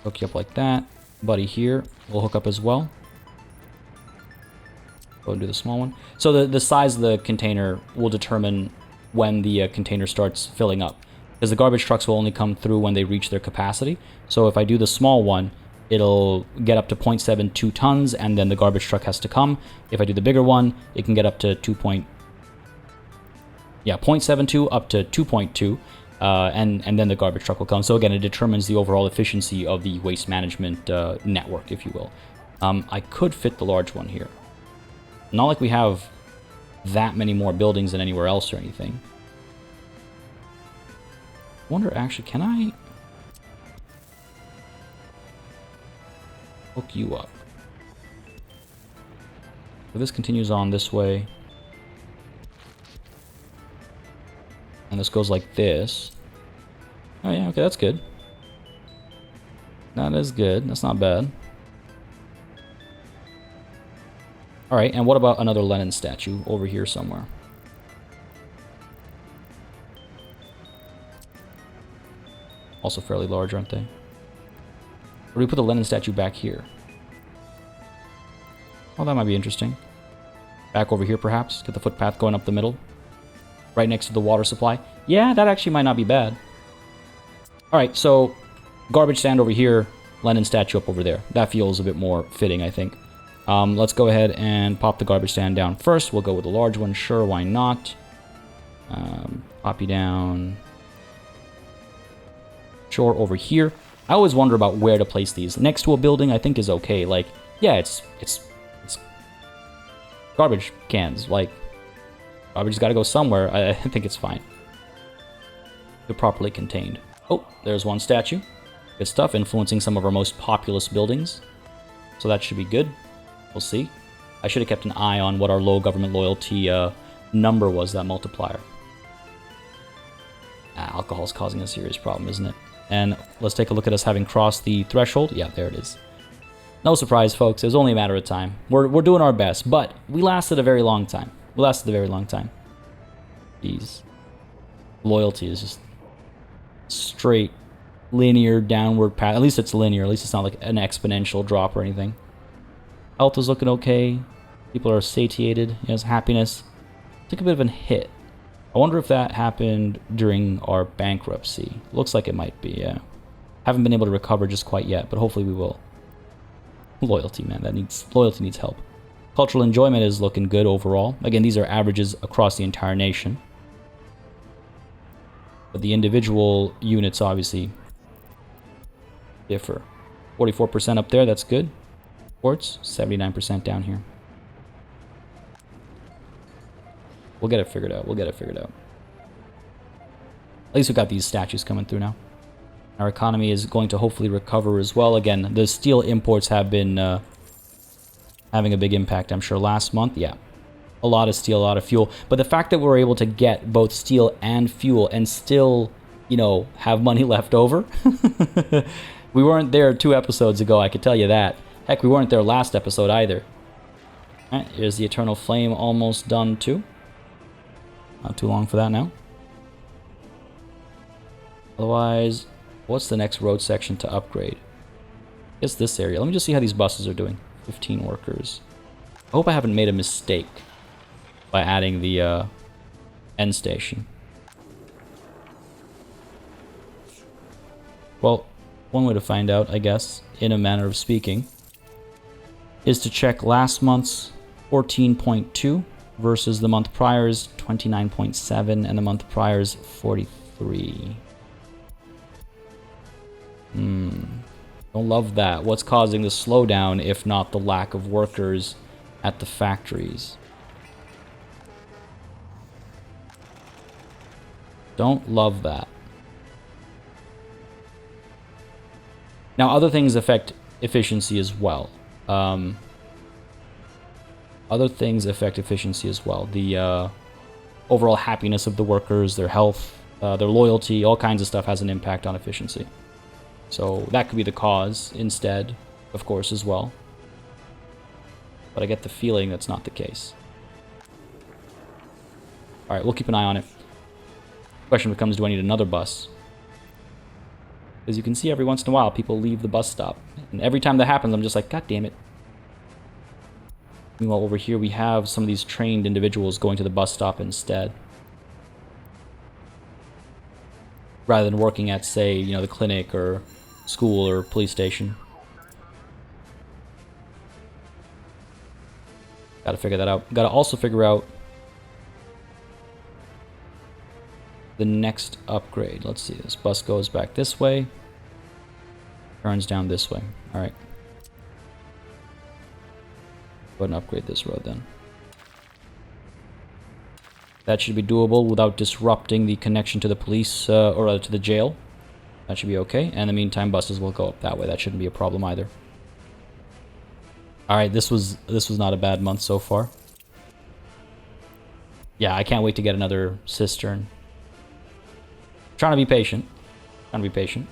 Hook you up like that. Buddy here will hook up as well. Go and do the small one. So the size of the container will determine when the container starts filling up. Because the garbage trucks will only come through when they reach their capacity. So if I do the small one, it'll get up to 0.72 tons, and then the garbage truck has to come. If I do the bigger one, it can get up to 0.72 up to 2.2, and then the garbage truck will come. So again, it determines the overall efficiency of the waste management network, if you will. I could fit the large one here. Not like we have that many more buildings than anywhere else or anything. Wonder, actually, can I hook you up? So this continues on this way. And this goes like this. Oh yeah, okay, that's good. That is good. That's not bad. Alright, and what about another Lenin statue over here somewhere? Also fairly large, aren't they? Or do we put the Lenin statue back here? Oh, that might be interesting. Back over here, perhaps. Get the footpath going up the middle. Right next to the water supply. Yeah, that actually might not be bad. Alright, so garbage stand over here, Lenin statue up over there. That feels a bit more fitting, I think. Let's go ahead and pop the garbage stand down first. We'll go with the large one. Sure, why not? Pop you down. Sure, over here. I always wonder about where to place these. Next to a building, I think is okay. Like, yeah, it's garbage cans. Like, garbage has got to go somewhere. I think it's fine. They're properly contained. Oh, there's one statue. Good stuff, influencing some of our most populous buildings. So that should be good. We'll see. I should have kept an eye on what our low government loyalty number was, that multiplier. Alcohol's causing a serious problem, isn't it? And let's take a look at us having crossed the threshold. Yeah, there it is. No surprise, folks. It was only a matter of time. We're doing our best, but we lasted a very long time. We lasted a very long time. Jeez. Loyalty is just straight, linear, downward path. At least it's linear. At least it's not like an exponential drop or anything. Health is looking okay. People are satiated. Yes, happiness. Took a bit of a hit. I wonder if that happened during our bankruptcy. Looks like it might be, yeah. Haven't been able to recover just quite yet, but hopefully we will. Loyalty, man. Loyalty needs help. Cultural enjoyment is looking good overall. Again, these are averages across the entire nation. But the individual units obviously differ. 44% up there, that's good. Ports, 79% down here. We'll get it figured out. We'll get it figured out. At least we've got these statues coming through now. Our economy is going to hopefully recover as well. Again, the steel imports have been having a big impact, I'm sure. Last month, yeah. A lot of steel, a lot of fuel. But the fact that we're able to get both steel and fuel and still, you know, have money left over. We weren't there 2 episodes ago, I could tell you that. Heck, we weren't there last episode either. Alright, here's the Eternal Flame almost done too. Not too long for that now. Otherwise, what's the next road section to upgrade? It's this area. Let me just see how these buses are doing. 15 workers. I hope I haven't made a mistake by adding the end station. Well, one way to find out, I guess, in a manner of speaking, is to check last month's 14.2 versus the month prior's 29.7 and the month prior's 43. Don't love that. What's causing the slowdown if not the lack of workers at the factories? Don't love that. Now, other things affect efficiency as well. Other things affect efficiency as well. The overall happiness of the workers, their health, their loyalty, all kinds of stuff has an impact on efficiency. So that could be the cause instead, of course, as well. But I get the feeling that's not the case. Alright, we'll keep an eye on it. Question becomes, do I need another bus? As you can see, every once in a while, people leave the bus stop. And every time that happens, I'm just like, God damn it. Meanwhile, over here, we have some of these trained individuals going to the bus stop instead. Rather than working at, say, you know, the clinic or school or police station. Gotta figure that out. Gotta also figure out the next upgrade. Let's see, this bus goes back this way. Turns down this way. Alright. Go ahead and upgrade this road then. That should be doable without disrupting the connection to the police, or rather to the jail. That should be okay. And in the meantime, buses will go up that way. That shouldn't be a problem either. Alright, this was not a bad month so far. Yeah, I can't wait to get another cistern. Trying to be patient. Trying to be patient.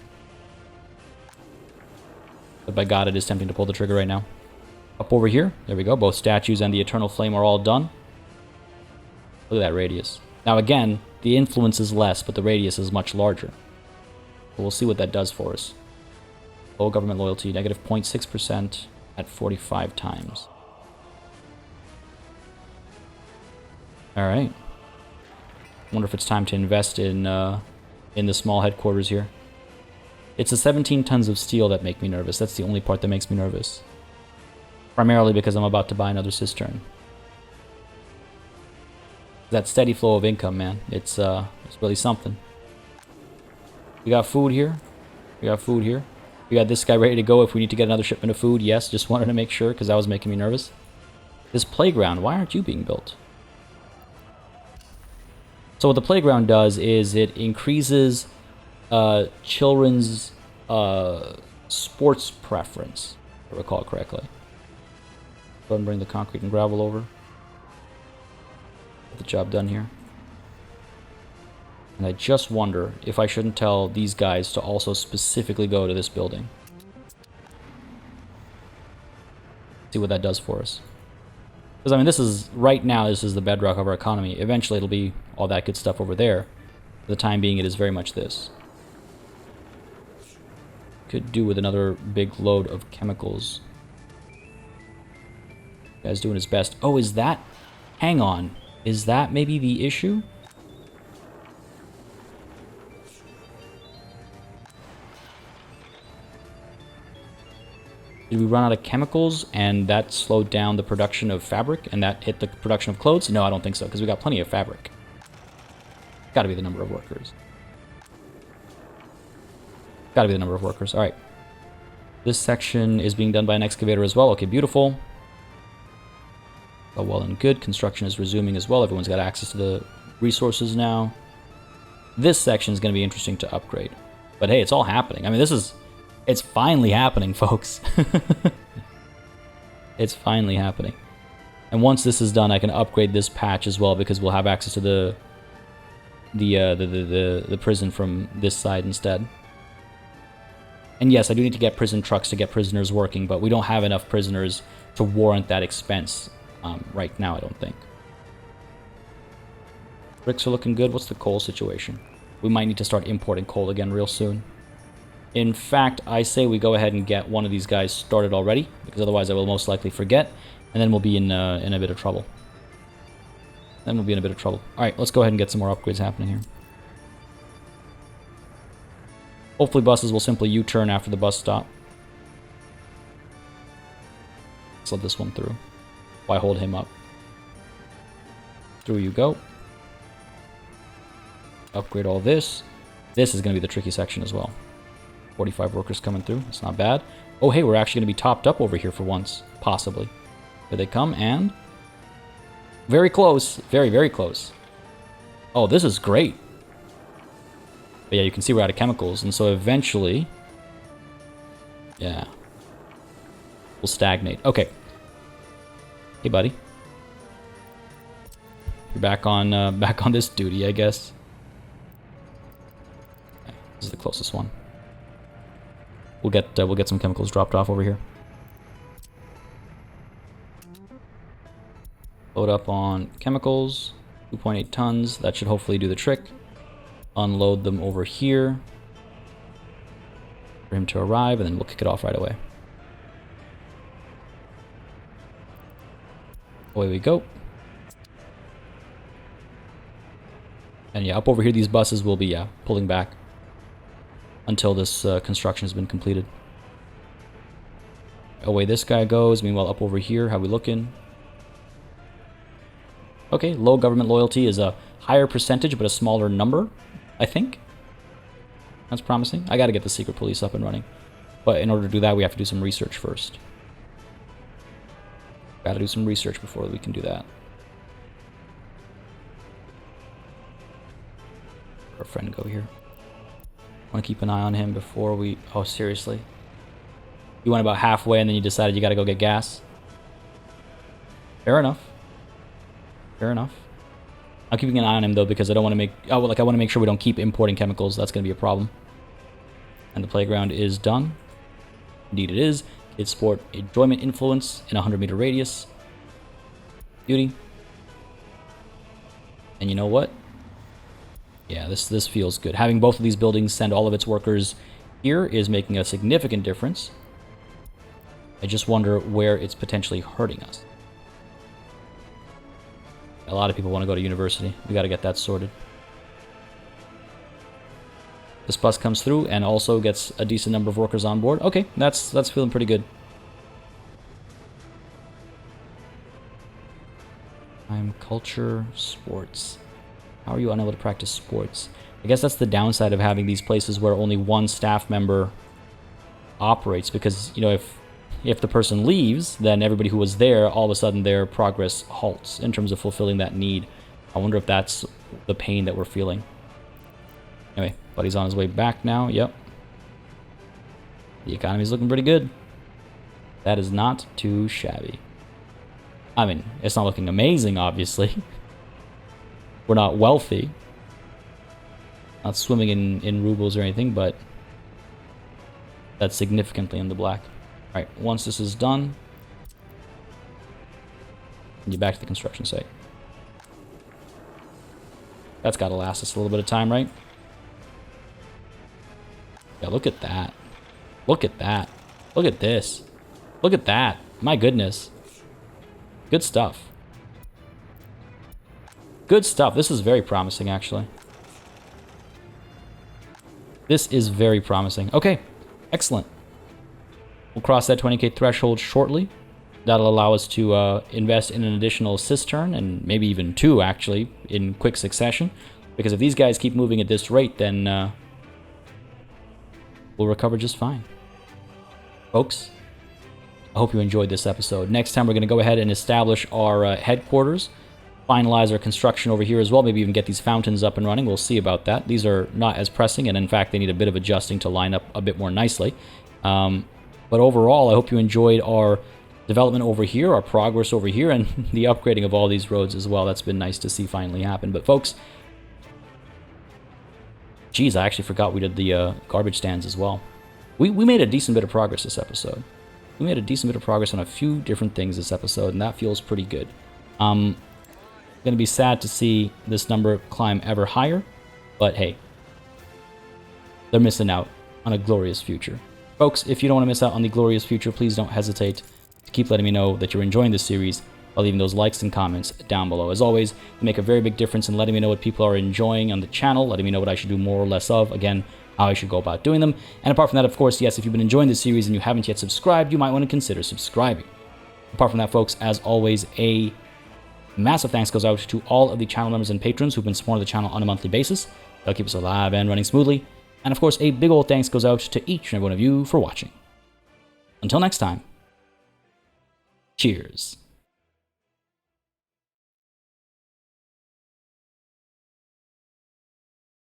But by God, it is tempting to pull the trigger right now. Up over here. There we go. Both statues and the Eternal Flame are all done. Look at that radius. Now again, the influence is less, but the radius is much larger. So we'll see what that does for us. Low government loyalty, negative 0.6% at 45 times. Alright. Wonder if it's time to invest in the small headquarters here. It's the 17 tons of steel that make me nervous. That's the only part that makes me nervous. Primarily because I'm about to buy another cistern. That steady flow of income, man. It's really something. We got food here. We got food here. We got this guy ready to go if we need to get another shipment of food. Yes, just wanted to make sure because that was making me nervous. This playground, why aren't you being built? So what the playground does is it increases children's sports preference, if I recall correctly. Go ahead and bring the concrete and gravel over. Get the job done here. And I just wonder if I shouldn't tell these guys to also specifically go to this building. See what that does for us. Because, I mean, this is, right now, this is the bedrock of our economy. Eventually, it'll be all that good stuff over there. For the time being, it is very much this. Could do with another big load of chemicals. Guy's doing his best. Oh, is that... Hang on. Is that maybe the issue? Did we run out of chemicals and that slowed down the production of fabric and that hit the production of clothes? No, I don't think so, because we got plenty of fabric. Gotta be the number of workers. Gotta be the number of workers. Alright. This section is being done by an excavator as well. Okay, beautiful. Oh, well and good. Construction is resuming as well. Everyone's got access to the resources now. This section is going to be interesting to upgrade. But hey, it's all happening. I mean, this is... It's finally happening, folks. It's finally happening. And once this is done, I can upgrade this patch as well because we'll have access to the prison from this side instead. And yes, I do need to get prison trucks to get prisoners working, but we don't have enough prisoners to warrant that expense right now, I don't think. Bricks are looking good. What's the coal situation? We might need to start importing coal again real soon. In fact, I say we go ahead and get one of these guys started already, because otherwise I will most likely forget, and then we'll be in a bit of trouble. Alright, let's go ahead and get some more upgrades happening here. Hopefully buses will simply U-turn after the bus stop. Let's let this one through. Why hold him up? Through you go. Upgrade all this. This is going to be the tricky section as well. 45 workers coming through. That's not bad. Oh, hey, we're actually going to be topped up over here for once. Possibly. Here they come, and... Very close. Very, very close. Oh, this is great. But yeah, you can see we're out of chemicals, and so eventually... Yeah. We'll stagnate. Okay. Hey, buddy. You're back on this duty, I guess. Okay, this is the closest one. We'll get some chemicals dropped off over here. Load up on chemicals, 2.8 tons. That should hopefully do the trick. Unload them over here. for him to arrive, and then we'll kick it off right away. Away we go. And yeah, up over here, these buses will be, pulling back until this construction has been completed. Away this guy goes. Meanwhile, up over here, how we looking? Okay, low government loyalty is a higher percentage, but a smaller number, I think. That's promising. I gotta get the secret police up and running. But in order to do that, we have to do some research first. Gotta do some research before we can do that. Our friend go here. Want to keep an eye on him before we... Oh, seriously? You went about halfway and then you decided you gotta go get gas? Fair enough. Fair enough. I'm keeping an eye on him though because I don't want to make... Oh, like I want to make sure we don't keep importing chemicals. That's going to be a problem. And the playground is done. Indeed it is. Kids sport enjoyment influence in a 100-meter radius. Beauty. And you know what? Yeah, this feels good. Having both of these buildings send all of its workers here is making a significant difference. I just wonder where it's potentially hurting us. A lot of people want to go to university. We got to get that sorted. This bus comes through and also gets a decent number of workers on board. Okay, that's feeling pretty good. I'm culture, sports. How are you unable to practice sports? I guess that's the downside of having these places where only one staff member operates, because, you know, if the person leaves, then everybody who was there, all of a sudden their progress halts in terms of fulfilling that need. I wonder if that's the pain that we're feeling. Anyway, buddy's on his way back now. Yep. The economy's looking pretty good. That is not too shabby. I mean, it's not looking amazing, obviously. We're not wealthy. Not swimming in rubles or anything, but that's significantly in the black. Alright, once this is done, you're back to the construction site. That's got to last us a little bit of time, right? Yeah, look at that. Look at that. Look at this. Look at that. My goodness. Good stuff. Good stuff. This is very promising, actually. This is very promising. Okay, excellent. We'll cross that 20k threshold shortly. That'll allow us to invest in an additional cistern, and maybe even two, actually, in quick succession. Because if these guys keep moving at this rate, then we'll recover just fine. Folks, I hope you enjoyed this episode. Next time, we're going to go ahead and establish our headquarters. Finalize our construction over here as well. Maybe even get these fountains up and running. We'll see about that. These are not as pressing, and in fact, they need a bit of adjusting to line up a bit more nicely. But overall, I hope you enjoyed our development over here, our progress over here, and the upgrading of all these roads as well. That's been nice to see finally happen. But folks, geez, I actually forgot we did the garbage stands as well. We made a decent bit of progress this episode. We made a decent bit of progress on a few different things this episode, and that feels pretty good. Going to be sad to see this number climb ever higher, but hey, they're missing out on a glorious future. Folks, if you don't want to miss out on the glorious future, please don't hesitate to keep letting me know that you're enjoying this series by leaving those likes and comments down below. As always, they make a very big difference in letting me know what people are enjoying on the channel, letting me know what I should do more or less of, again, how I should go about doing them. And apart from that, of course, yes, if you've been enjoying this series and you haven't yet subscribed, you might want to consider subscribing. Apart from that, folks, as always, a massive thanks goes out to all of the channel members and patrons who've been supporting the channel on a monthly basis. They'll keep us alive and running smoothly. And of course, a big old thanks goes out to each and every one of you for watching. Until next time, cheers.